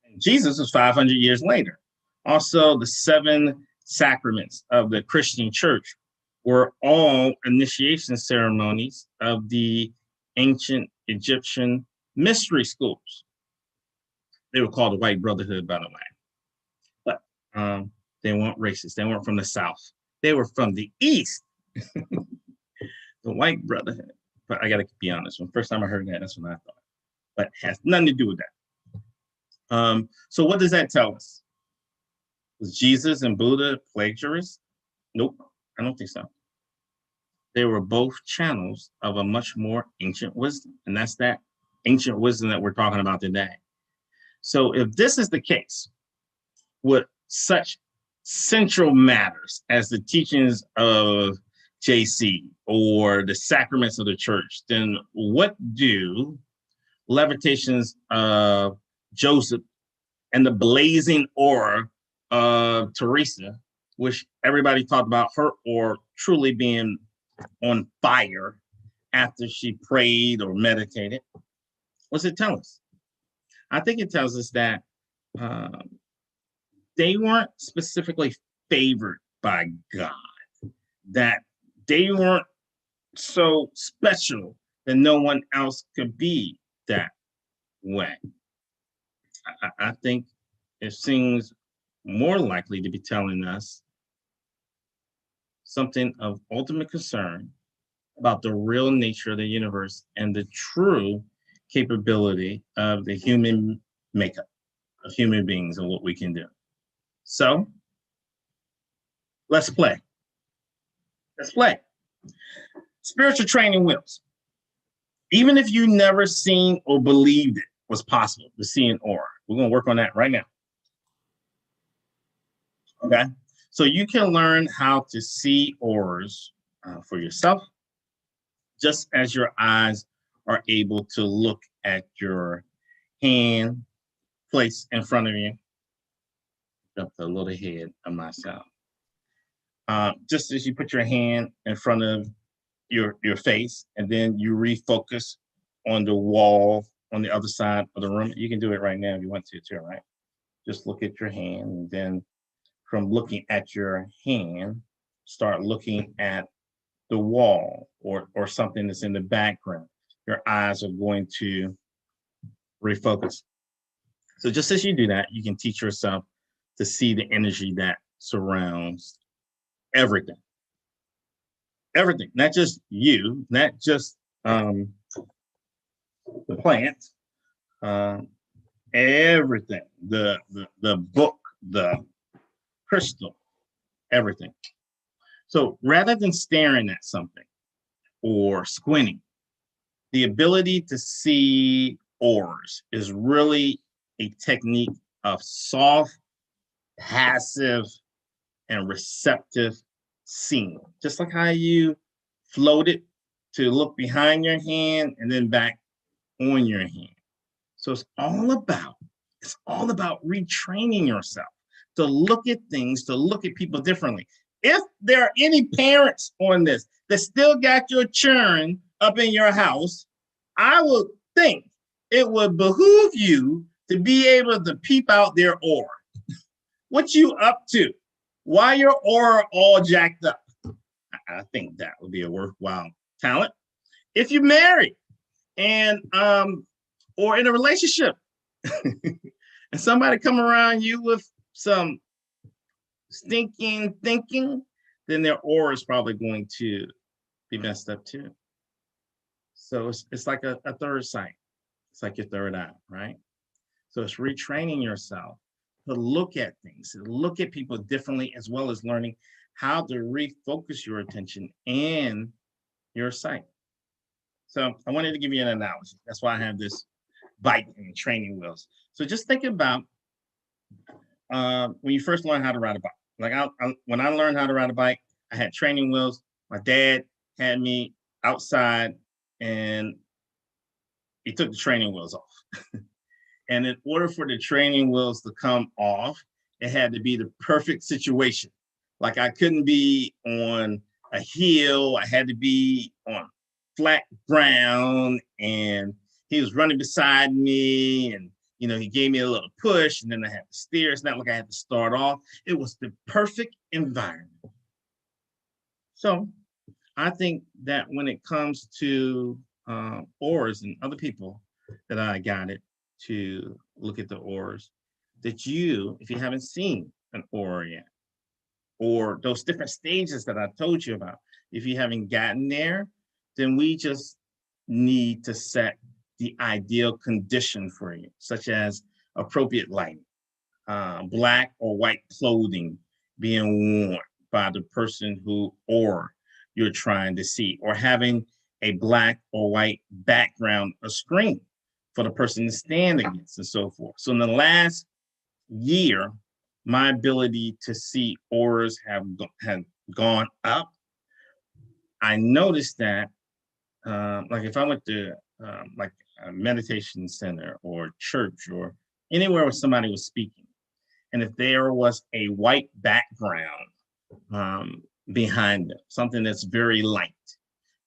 And Jesus was 500 years later. Also, the 7 sacraments of the Christian church were all initiation ceremonies of the ancient Egyptian mystery schools. They were called the White Brotherhood, by the way. But they weren't racist. They weren't from the South. They were from the East. The White Brotherhood. But I got to be honest. When first time I heard that, that's what I thought. But it has nothing to do with that. So what does that tell us? Was Jesus and Buddha plagiarists? Nope, I don't think so. They were both channels of a much more ancient wisdom. And that's that ancient wisdom that we're talking about today. So if this is the case, with such central matters as the teachings of JC or the sacraments of the church, then what do Levitations of Joseph and the blazing aura of Teresa, which everybody talked about her aura truly being on fire after she prayed or meditated? What's it tell us? I think it tells us that they weren't specifically favored by God, that they weren't so special that no one else could be that way. I think it seems more likely to be telling us something of ultimate concern about the real nature of the universe and the true capability of the human makeup of human beings and what we can do. So let's play. Let's play. Spiritual training wheels. Even if you never seen or believed it was possible to see an aura, we're going to work on that right now. Okay, so you can learn how to see auras for yourself, just as your eyes are able to look at your hand placed in front of you. Up the little head of myself. Just as you put your hand in front of your face and then you refocus on the wall on the other side of the room. You can do it right now if you want to too, right? Just look at your hand, and then from looking at your hand, start looking at the wall or something that's in the background. Your eyes are going to refocus. So just as you do that, you can teach yourself to see the energy that surrounds everything. Everything, not just you, not just the plant, everything, the book, the crystal, everything. So rather than staring at something or squinting, the ability to see auras is really a technique of soft, passive, and receptive seeing. Just like how you floated to look behind your hand and then back on your hand. So it's all about retraining yourself to look at things, to look at people differently. If there are any parents on this that still got your children up in your house, I would think it would behoove you to be able to peep out their aura. What you up to? Why your aura all jacked up? I think that would be a worthwhile talent. If you're married, And or in a relationship, and somebody come around you with some stinking thinking, then their aura is probably going to be messed up too. So it's like a third sight. It's like your third eye, right? So it's retraining yourself to look at things, to look at people differently, as well as learning how to refocus your attention and your sight. So I wanted to give you an analogy. That's why I have this bike and training wheels. So just think about when you first learn how to ride a bike. Like when I learned how to ride a bike, I had training wheels. My dad had me outside and he took the training wheels off. And in order for the training wheels to come off, it had to be the perfect situation. Like I couldn't be on a hill. I had to be on flat ground, and he was running beside me, and he gave me a little push, and then I had to steer. It's not like I had to start off. It was the perfect environment. So I think that when it comes to auras and other people that I guided to look at the auras, that if you haven't seen an aura yet, or those different stages that I told you about, if you haven't gotten there, then we just need to set the ideal condition for you, such as appropriate lighting, black or white clothing being worn by the person who or you're trying to see, or having a black or white background or screen for the person to stand against, and so forth. So in the last year, my ability to see auras have gone up. I noticed that, like if I went to like a meditation center or church or anywhere where somebody was speaking, and if there was a white background behind them, something that's very light,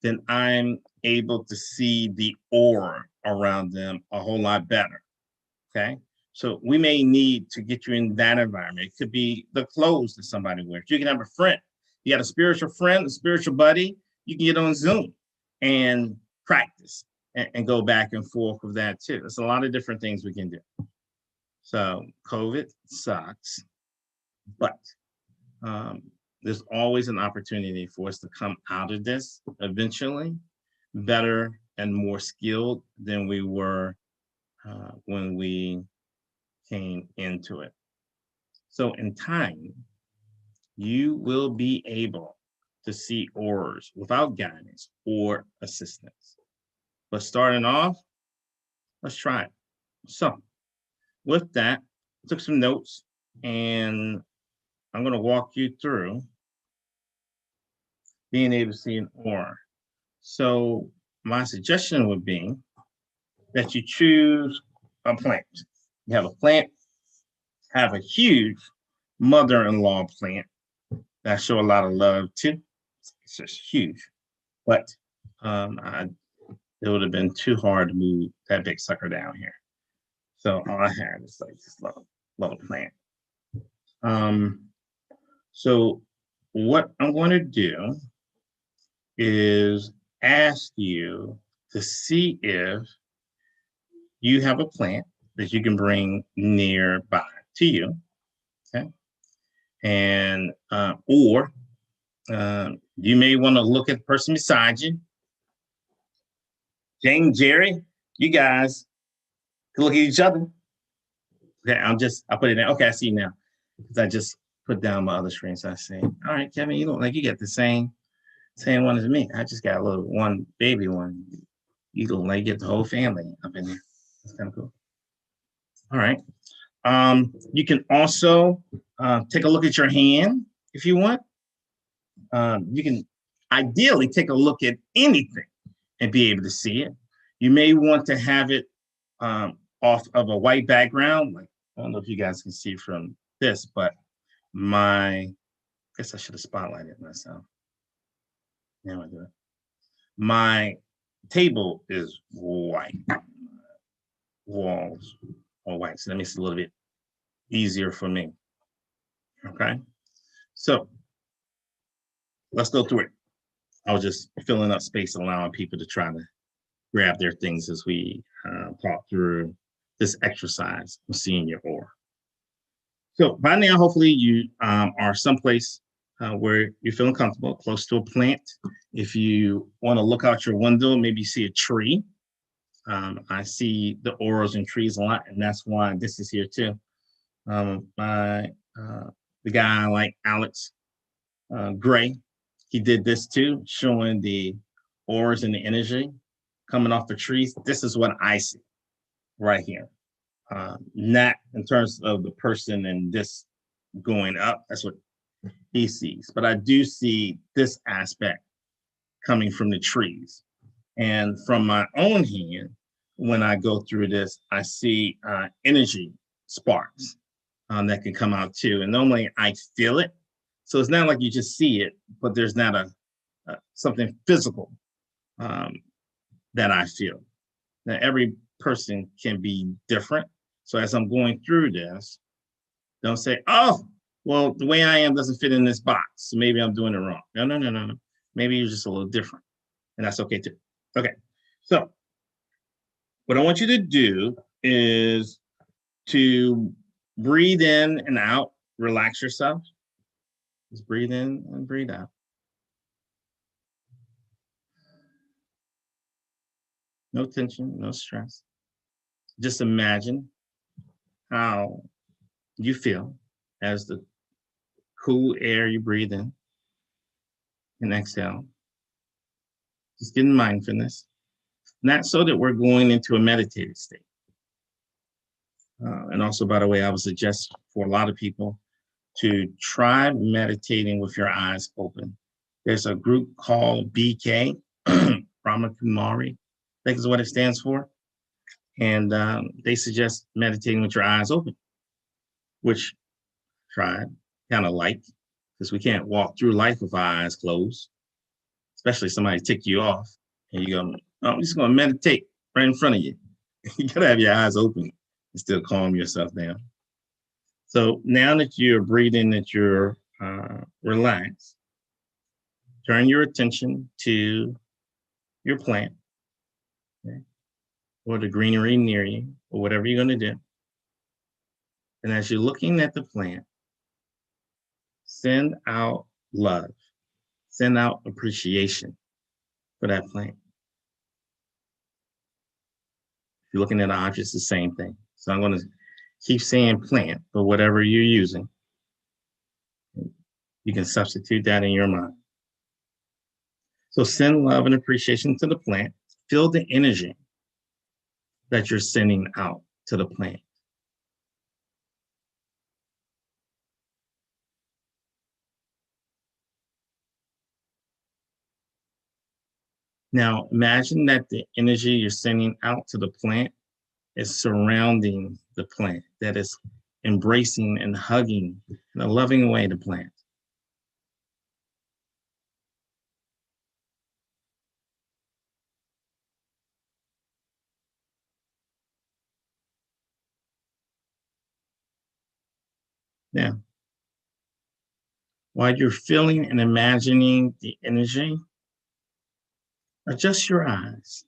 then I'm able to see the aura around them a whole lot better. Okay. So we may need to get you in that environment. It could be the clothes that somebody wears. You can have a friend. You got a spiritual friend, a spiritual buddy. You can get on Zoom and practice and go back and forth with that too. There's a lot of different things we can do. So COVID sucks, but there's always an opportunity for us to come out of this eventually better and more skilled than we were when we came into it. So in time, you will be able to see auras without guidance or assistance. But starting off, let's try it. So with that, I took some notes, and I'm going to walk you through being able to see an aura. So my suggestion would be that you choose a plant. You have a plant, have a huge mother-in-law plant that I show a lot of love to. It's just huge, but it would have been too hard to move that big sucker down here. So all I had is like this little plant. So what I'm going to do is ask you to see if you have a plant that you can bring nearby to you, okay? And or you may want to look at the person beside you. Jane, Jerry, you guys can look at each other. Okay, I put it in. Okay, I see now. Because I just put down my other screen, so I see. All right, Kevin, you look like you got the same one as me. I just got a little one baby one. You look like you get the whole family up in there. That's kind of cool. All right. You can also take a look at your hand if you want. You can ideally take a look at anything and be able to see it. You may want to have it off of a white background. Like, I don't know if you guys can see from this, but I guess I should have spotlighted myself. Now I do it. My table is white. Walls are white, so that makes it a little bit easier for me. Okay, so let's go through it. I was just filling up space, allowing people to try to grab their things as we talk through this exercise of seeing your aura. So by now, hopefully you are someplace where you're feeling comfortable, close to a plant. If you want to look out your window, maybe you see a tree. I see the auras in trees a lot, and that's why this is here too. The guy like Alex Gray, he did this too, showing the auras and the energy coming off the trees. This is what I see right here. Not in terms of the person and this going up. That's what he sees. But I do see this aspect coming from the trees. And from my own hand, when I go through this, I see energy sparks that can come out too. And normally I feel it. So it's not like you just see it, but there's not a something physical that I feel. Now, every person can be different. So as I'm going through this, don't say, oh, well, the way I am doesn't fit in this box. So maybe I'm doing it wrong. No. Maybe you're just a little different. And that's okay too. Okay. So what I want you to do is to breathe in and out, relax yourself. Just breathe in and breathe out. No tension, no stress. Just imagine how you feel as the cool air you breathe in and exhale. Just get in mindfulness. Not so that we're going into a meditative state. And also, by the way, I would suggest for a lot of people to try meditating with your eyes open. There's a group called BK, Brahma Kumari, I think is what it stands for. And they suggest meditating with your eyes open, which I tried, kind of like, because we can't walk through life with our eyes closed, especially somebody tick you off and you go, oh, I'm just going to meditate right in front of you. You got to have your eyes open and still calm yourself down. So now that you're breathing, that you're relaxed, turn your attention to your plant, okay, or the greenery near you, or whatever you're going to do. And as you're looking at the plant, send out love, send out appreciation for that plant. If you're looking at objects, the same thing. So I'm going to keep saying plant, but whatever you're using, you can substitute that in your mind. So send love and appreciation to the plant. Feel the energy that you're sending out to the plant. Now, imagine that the energy you're sending out to the plant is surrounding the plant, that is embracing and hugging in a loving way the plant. Now, while you're feeling and imagining the energy, adjust your eyes.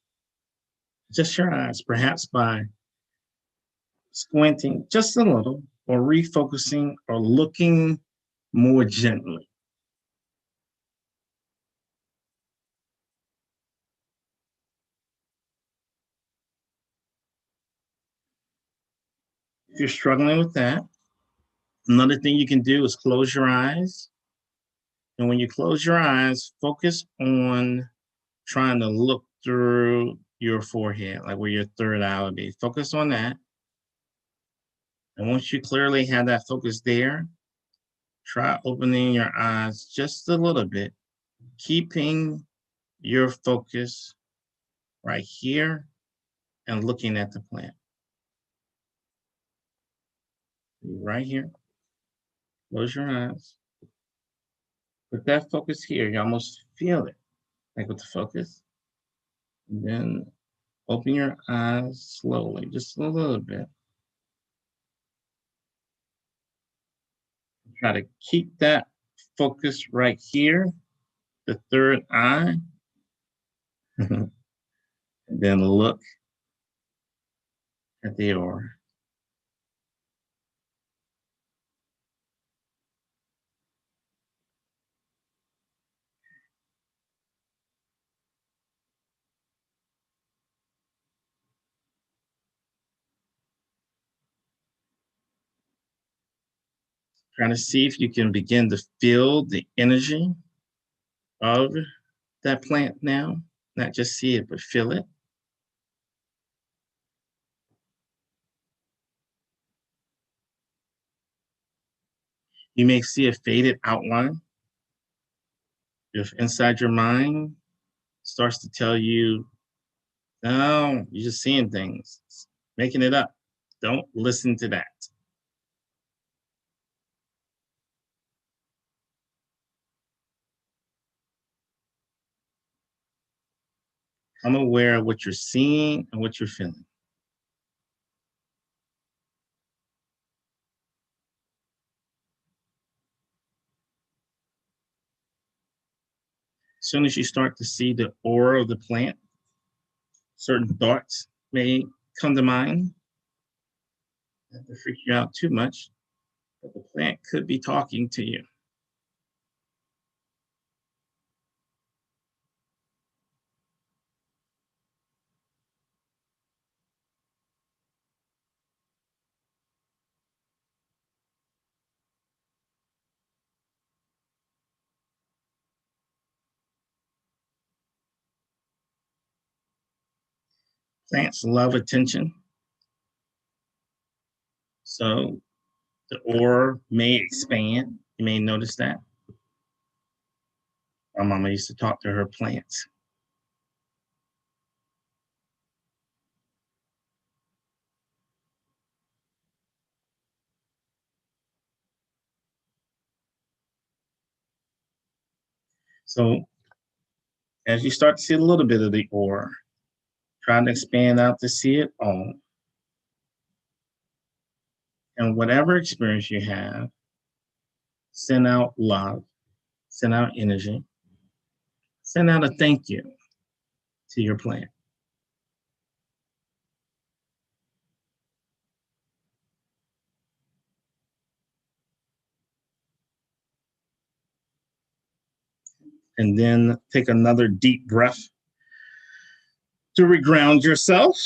Adjust your eyes, perhaps by squinting just a little, or refocusing, or looking more gently. If you're struggling with that, another thing you can do is close your eyes. And when you close your eyes, focus on trying to look through your forehead, like where your third eye would be. Focus on that. And once you clearly have that focus there, try opening your eyes just a little bit, keeping your focus right here and looking at the plant. Right here. Close your eyes. Put that focus here. You almost feel it, like with the focus. And then open your eyes slowly, just a little bit. Try to keep that focus right here, the third eye. And And then look at the aura. Trying to see if you can begin to feel the energy of that plant now. Not just see it, but feel it. You may see a faded outline. If inside your mind starts to tell you, no, you're just seeing things, making it up. Don't listen to that. I'm aware of what you're seeing and what you're feeling. As soon as you start to see the aura of the plant, certain thoughts may come to mind. Not to freak you out too much, but the plant could be talking to you. Plants love attention. So the aura may expand. You may notice that. My mama used to talk to her plants. So as you start to see a little bit of the aura, try to expand out to see it all. And whatever experience you have, send out love, send out energy, send out a thank you to your plant. And then take another deep breath to reground yourself.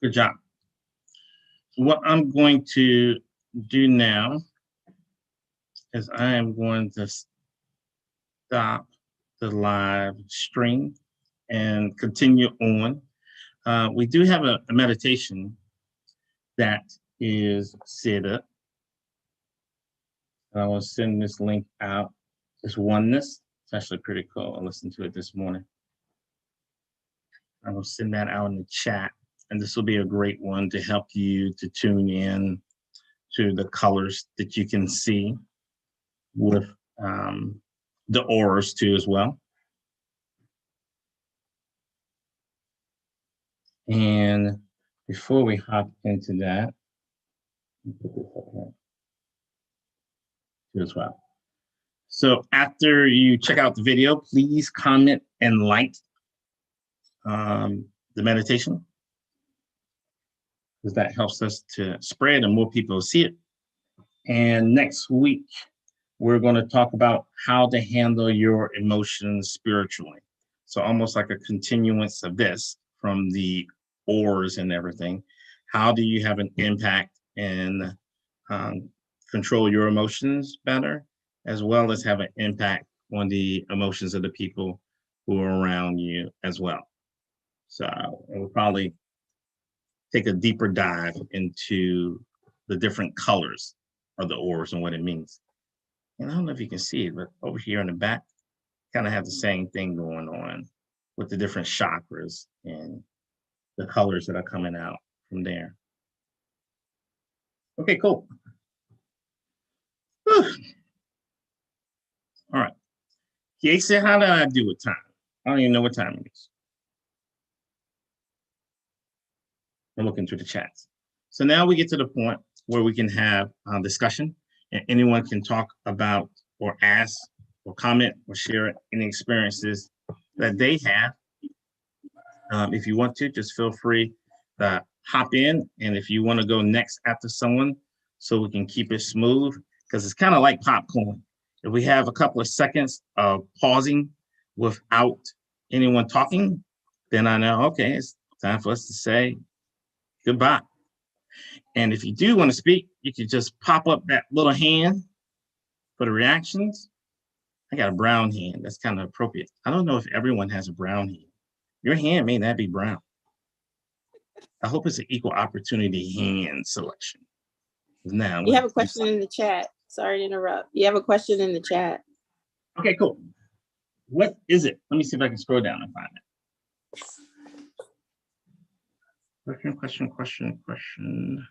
Good job. What I'm going to do now is I am going to stop the live stream and continue on. We do have a meditation that is set up. I will send this link out. It's oneness. It's actually pretty cool. I listened to it this morning. I will send that out in the chat. And this will be a great one to help you to tune in to the colors that you can see with the auras too as well. And before we hop into that, put this up here too as well. So after you check out the video, please comment and like the meditation, because that helps us to spread and more people see it. And next week, we're going to talk about how to handle your emotions spiritually. So almost like a continuance of this from the auras and everything. How do you have an impact and control your emotions better, as well as have an impact on the emotions of the people who are around you as well. So we'll probably take a deeper dive into the different colors of the auras and what it means. And I don't know if you can see it, but over here in the back, kind of have the same thing going on with the different chakras and the colors that are coming out from there. Okay, cool. Whew. All right. He said, how did I do with time? I don't even know what time it is. and look into the chats. So now we get to the point where we can have discussion, and anyone can talk about or ask or comment or share any experiences that they have. If you want to, just feel free to hop in. And if you want to go next after someone, so we can keep it smooth, because it's kind of like popcorn. If we have a couple of seconds of pausing without anyone talking, then I know, okay, it's time for us to say goodbye. And if you do want to speak, you can just pop up that little hand for the reactions. I got a brown hand. That's kind of appropriate. I don't know if everyone has a brown hand. Your hand may not be brown. I hope it's an equal opportunity hand selection. Now, You have a question in the chat. Sorry to interrupt. You have a question in the chat. Okay, cool. What is it? Let me see if I can scroll down and find it. Question.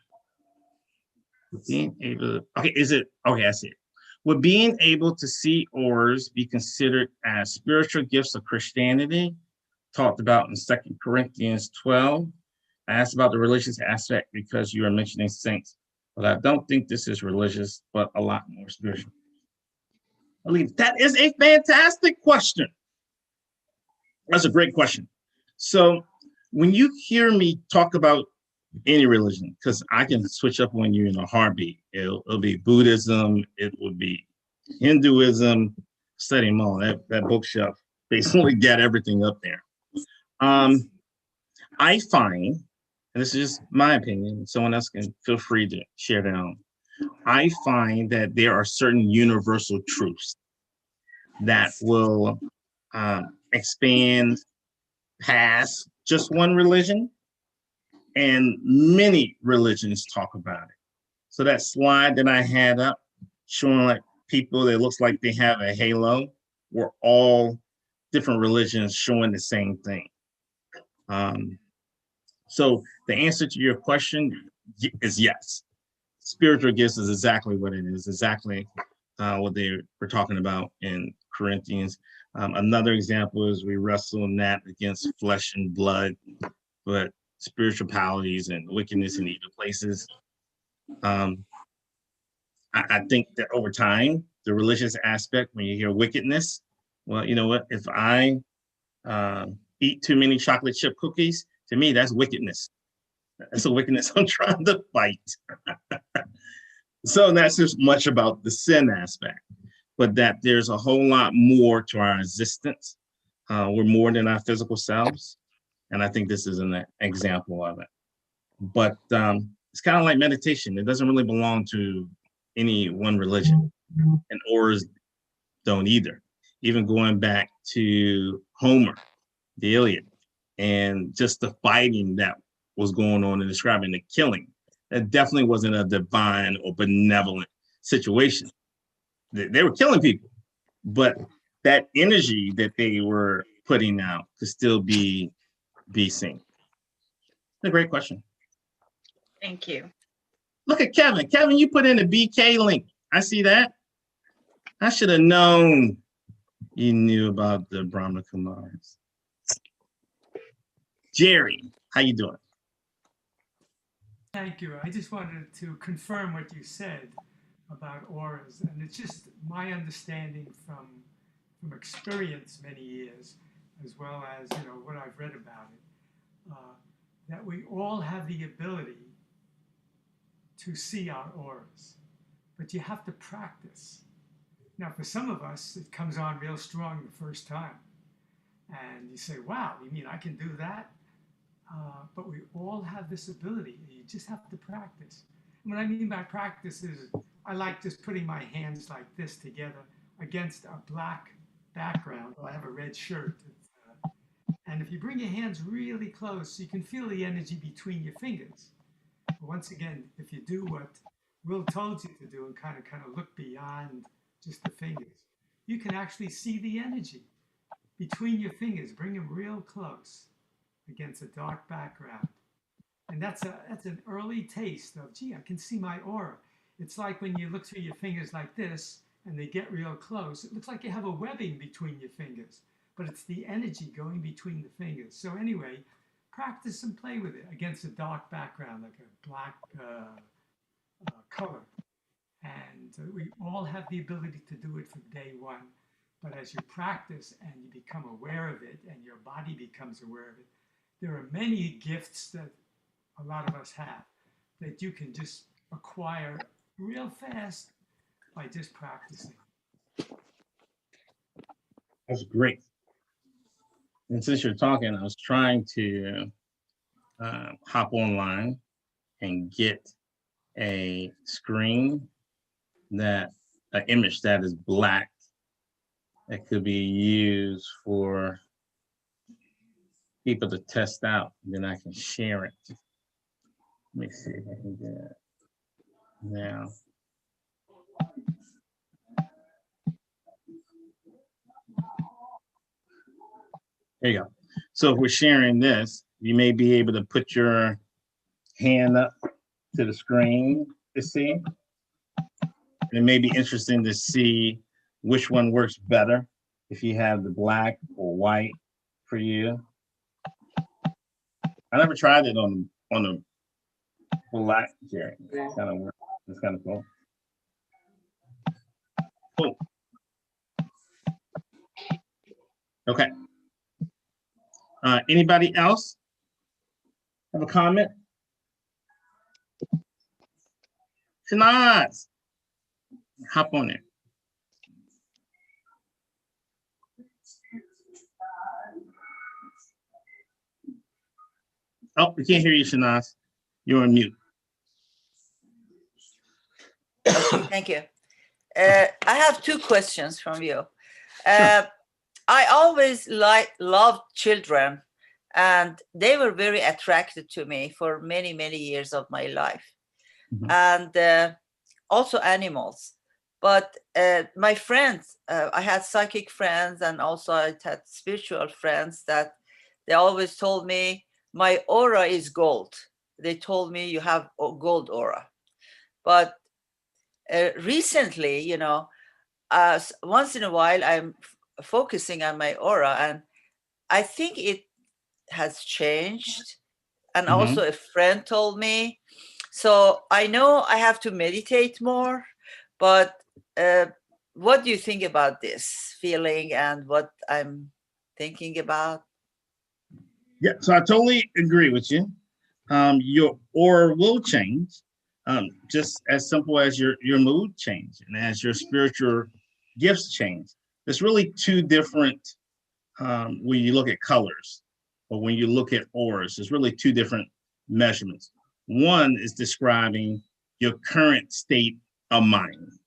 Being able, okay, is it, okay, I see it. Would being able to see auras be considered as spiritual gifts of Christianity? Talked about in 2 Corinthians 12. I asked about the religious aspect because you are mentioning saints, but I don't think this is religious, but a lot more spiritual. I believe that is a fantastic question. That's a great question. So when you hear me talk about any religion, because I can switch up on you in a heartbeat. It'll be Buddhism, it would be Hinduism, study them all. That bookshelf basically got everything up there. I find, and this is just my opinion, someone else can feel free to share their own. I find that there are certain universal truths that will expand past just one religion, and many religions talk about it. So that slide that I had up showing like people that looks like they have a halo were all different religions showing the same thing. So the answer to your question is yes. Spiritual gifts is exactly what it is, exactly what they were talking about in Corinthians. Another example is we wrestle not against flesh and blood, but spiritualities and wickedness in evil places. I think that over time, the religious aspect, when you hear wickedness, well, you know what? If I eat too many chocolate chip cookies, to me, that's wickedness. That's a wickedness I'm trying to fight. So that's just much about the sin aspect, but that there's a whole lot more to our existence. We're more than our physical selves. And I think this is an example of it. But it's kind of like meditation. It doesn't really belong to any one religion, and auras don't either. Even going back to Homer, the Iliad, and just the fighting that was going on and describing the killing, that definitely wasn't a divine or benevolent situation. They were killing people, but that energy that they were putting out could still be seen. It's a great question. Thank you. Look at Kevin. Kevin, you put in a BK link. I see that. I should have known you knew about the Brahma Kumaris. Jerry, how you doing? Thank you. I just wanted to confirm what you said about auras, and it's just my understanding from experience many years, as well as what I've read about it, that we all have the ability to see our auras, but you have to practice. Now, for some of us, it comes on real strong the first time, and you say, "Wow, you mean I can do that?" But we all have this ability. You just have to practice. And what I mean by practice is I like just putting my hands like this together against a black background. Well, I have a red shirt. And if you bring your hands really close, you can feel the energy between your fingers. But once again, if you do what Will told you to do and kind of look beyond just the fingers, you can actually see the energy between your fingers. Bring them real close against a dark background. And that's an early taste of, gee, I can see my aura. It's like when you look through your fingers like this and they get real close, it looks like you have a webbing between your fingers, but it's the energy going between the fingers. So anyway, practice and play with it against a dark background, like a black color. And we all have the ability to do it from day one. But as you practice and you become aware of it and your body becomes aware of it, there are many gifts that a lot of us have that you can just acquire real fast by just practicing. That's great. And since you're talking, I was trying to hop online and get a screen an image that is black that could be used for people to test out. Then I can share it. Let me see if I can do that now. There you go. So if we're sharing this, you may be able to put your hand up to the screen to see. And it may be interesting to see which one works better, if you have the black or white for you. I never tried it on the black here. It's kind of weird. It's kind of cool. Cool. Okay. Anybody else have a comment? Shanaz, hop on it. Oh, we can't hear you, Shanaz. You're on mute. Thank you. I have two questions from you. Sure. I always loved children, and they were very attracted to me for many, many years of my life. Mhm. And also animals. But my friends, I had psychic friends, and also I had spiritual friends that they always told me, my aura is gold. They told me you have a gold aura. But recently, you know, once in a while, I'm focusing on my aura, and I think it has changed. And Mhm. also a friend told me. So I know I have to meditate more, but what do you think about this feeling and what I'm thinking about? Yeah, so I totally agree with you. Your aura will change, just as simple as your mood change and as your spiritual gifts change. There's really two different, when you look at colors or when you look at auras, there's really two different measurements. One is describing your current state of mind,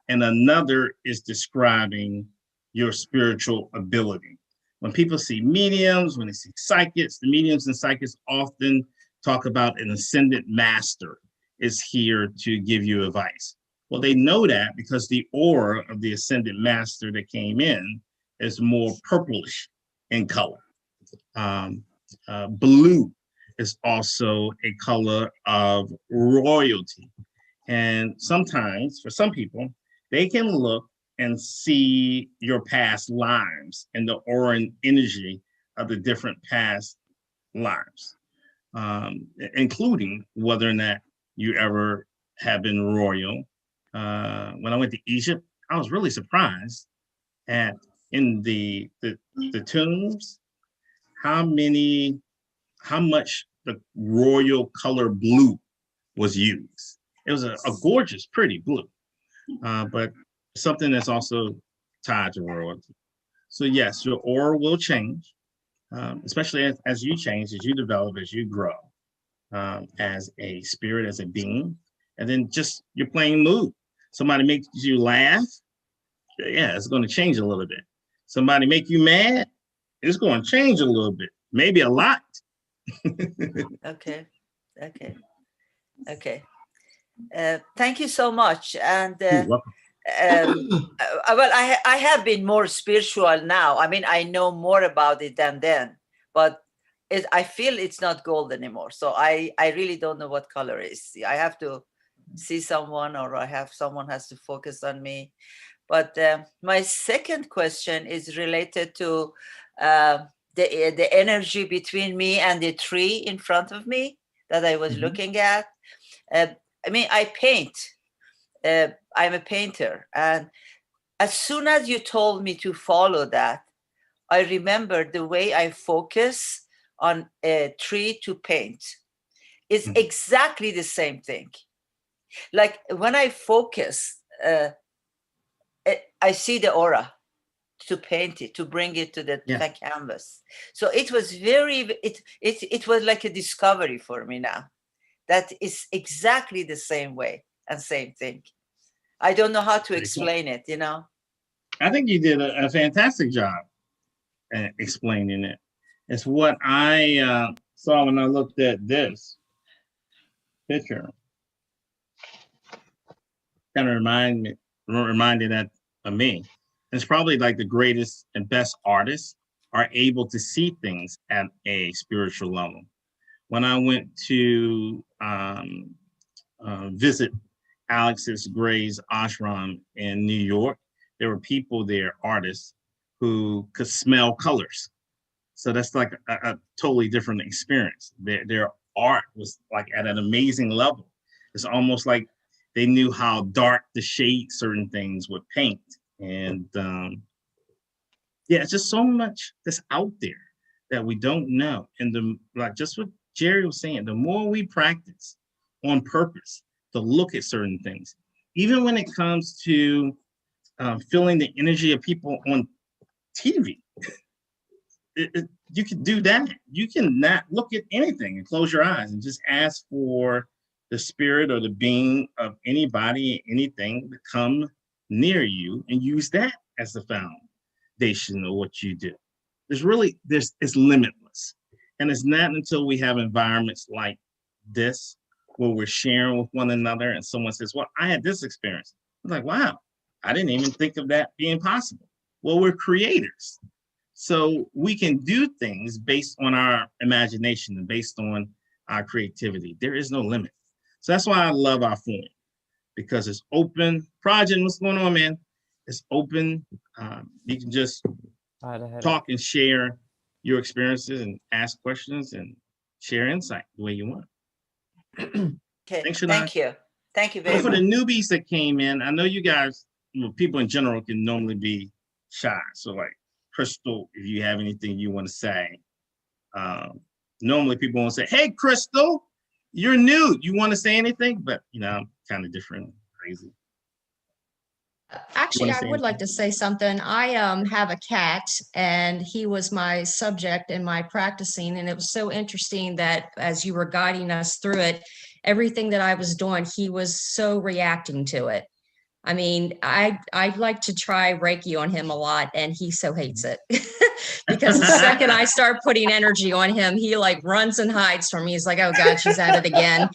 and another is describing your spiritual ability. When people see mediums, when they see psychics, the mediums and psychics often talk about an ascended master is here to give you advice. Well, they know that because the aura of the ascended master that came in is more purplish in color. Blue is also a color of royalty. And sometimes, for some people, they can look and see your past lives and the aura and energy of the different past lives, including whether or not you ever have been royal. When I went to Egypt, I was really surprised at in the tombs how much the royal color blue was used. It was a gorgeous, pretty blue, but something that's also tied to royalty. So yes, your aura will change, especially as you change, as you develop, as you grow, as a spirit, as a being, and then just your plain mood. Somebody makes you laugh, yeah, it's going to change a little bit. Somebody make you mad, it's going to change a little bit, maybe a lot. Okay. Thank you so much. And You're welcome. well, I have been more spiritual now. I mean, I know more about it than then, but I feel it's not gold anymore. So I really don't know what color it is. I have to see someone, or someone has to focus on me. But my second question is related to the energy between me and the tree in front of me that I was looking at. I mean, I paint. I'm a painter. And as soon as you told me to follow that, I remember the way I focus on a tree to paint. It's exactly the same thing. Like when I focus, I see the aura to paint it, to bring it to the canvas. So it was it was like a discovery for me now. That is exactly the same way and same thing. I don't know how to explain it, you know? I think you did a fantastic job at explaining it. It's what I saw when I looked at this picture. Kind of reminded that of me. It's probably like the greatest and best artists are able to see things at a spiritual level. When I went to visit Alexis Gray's ashram in New York, there were people there, artists, who could smell colors. So that's like a totally different experience. Their art was like at an amazing level. It's almost like they knew how dark the shade certain things would paint. And it's just so much that's out there that we don't know. And like just what Jerry was saying, the more we practice on purpose to look at certain things, even when it comes to feeling the energy of people on TV, you can do that. You can not look at anything and close your eyes and just ask for the spirit or the being of anybody, anything to come near you and use that as the foundation of what you do. It's limitless. And it's not until we have environments like this where we're sharing with one another and someone says, well, I had this experience. I'm like, wow, I didn't even think of that being possible. Well, we're creators. So we can do things based on our imagination and based on our creativity. There is no limit. So that's why I love our forum, because it's open. Project, what's going on, man? It's open. You can just talk and share your experiences and ask questions and share insight the way you want. Okay, Thanks, thank you. Thank you very much. For the newbies that came in, I know you guys, people in general can normally be shy. So like Crystal, if you have anything you want to say, normally people won't say, hey, Crystal, you're new. You want to say anything? But, I'm kind of different, crazy. Actually, I would like to say something. I have a cat, and he was my subject in my practicing, and it was so interesting that as you were guiding us through it, everything that I was doing, he was so reacting to it. I mean, I'd like to try Reiki on him a lot, and he so hates it. Because the second I start putting energy on him, he like runs and hides from me. He's like, oh God, she's at it again.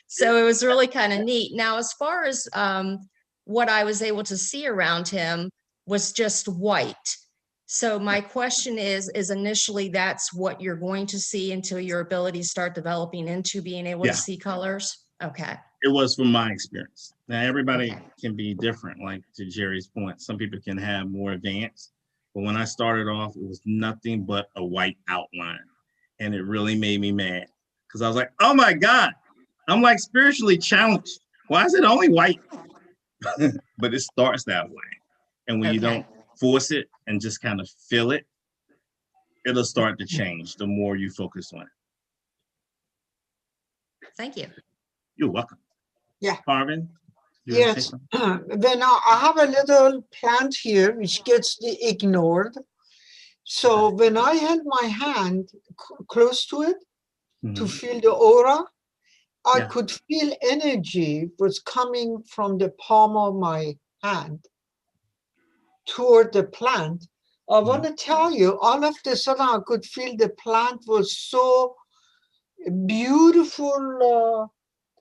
So it was really kind of neat. Now, as far as what I was able to see around him was just white. So my question is initially that's what you're going to see until your abilities start developing into being able to see colors? Okay. It was from my experience. Now, everybody can be different, like to Jerry's point. Some people can have more advanced. But when I started off, it was nothing but a white outline. And it really made me mad because I was like, oh my God, I'm like spiritually challenged. Why is it only white? But it starts that way. And when you don't force it and just kind of feel it, it'll start to change the more you focus on it. Thank you. You're welcome. Yeah. Marvin? Yes. When I have a little plant here which gets ignored. So when I held my hand close to it to feel the aura, I could feel energy was coming from the palm of my hand toward the plant. I want to tell you, all of a sudden I could feel the plant was so beautiful,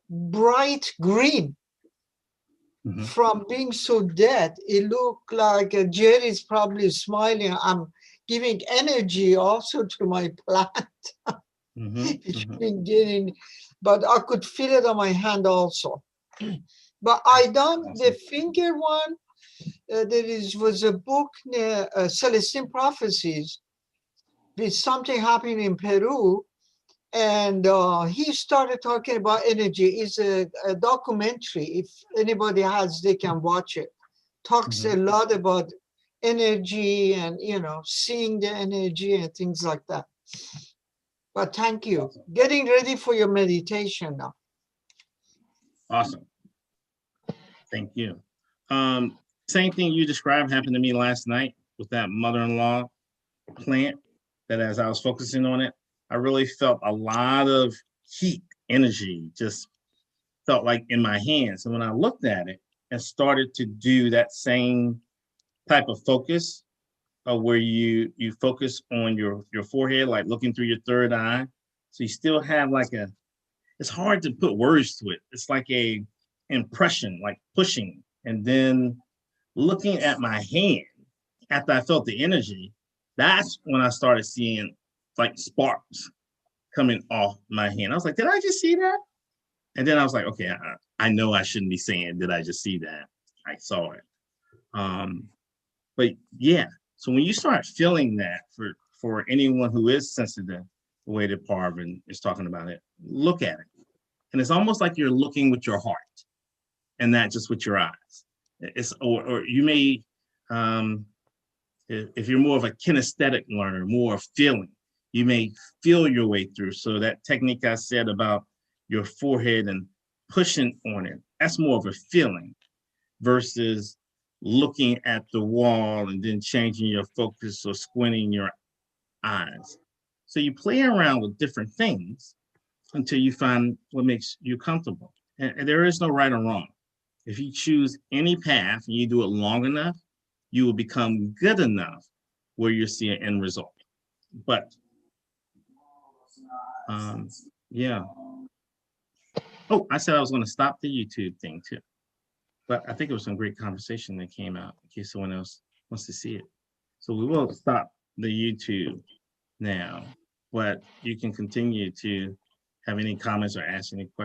bright green. From being so dead, it looked like Jerry's probably smiling. I'm giving energy also to my plant. It's been getting, but I could feel it on my hand also. But I done the finger one. There was a book, Celestine Prophecies, with something happening in Peru. And he started talking about energy. It's a documentary. If anybody has, they can watch it. Talks a lot about energy and, you know, seeing the energy and things like that. But thank you. Getting ready for your meditation now. Awesome. Thank you. Same thing you described happened to me last night with that mother-in-law plant, that as I was focusing on it, I really felt a lot of heat, energy, just felt like in my hands. And when I looked at it and started to do that same type of focus, where you focus on your forehead, like looking through your third eye. So you still have like it's hard to put words to it. It's like a impression, like pushing, and then looking at my hand after I felt the energy. That's when I started seeing like sparks coming off my hand. I was like, did I just see that? And then I was like, okay, I know I shouldn't be saying, did I just see that? I saw it. But yeah, so when you start feeling that, for anyone who is sensitive, the way that Parvin is talking about it, look at it. And it's almost like you're looking with your heart and not just with your eyes. Or you may, if you're more of a kinesthetic learner, more of feeling, you may feel your way through. So that technique I said about your forehead and pushing on it, that's more of a feeling versus looking at the wall and then changing your focus or squinting your eyes. So you play around with different things until you find what makes you comfortable. And there is no right or wrong. If you choose any path and you do it long enough, you will become good enough where you see an end result. But yeah. Oh, I said I was going to stop the YouTube thing too. But I think it was some great conversation that came out in case someone else wants to see it. So we will stop the YouTube now, but you can continue to have any comments or ask any questions.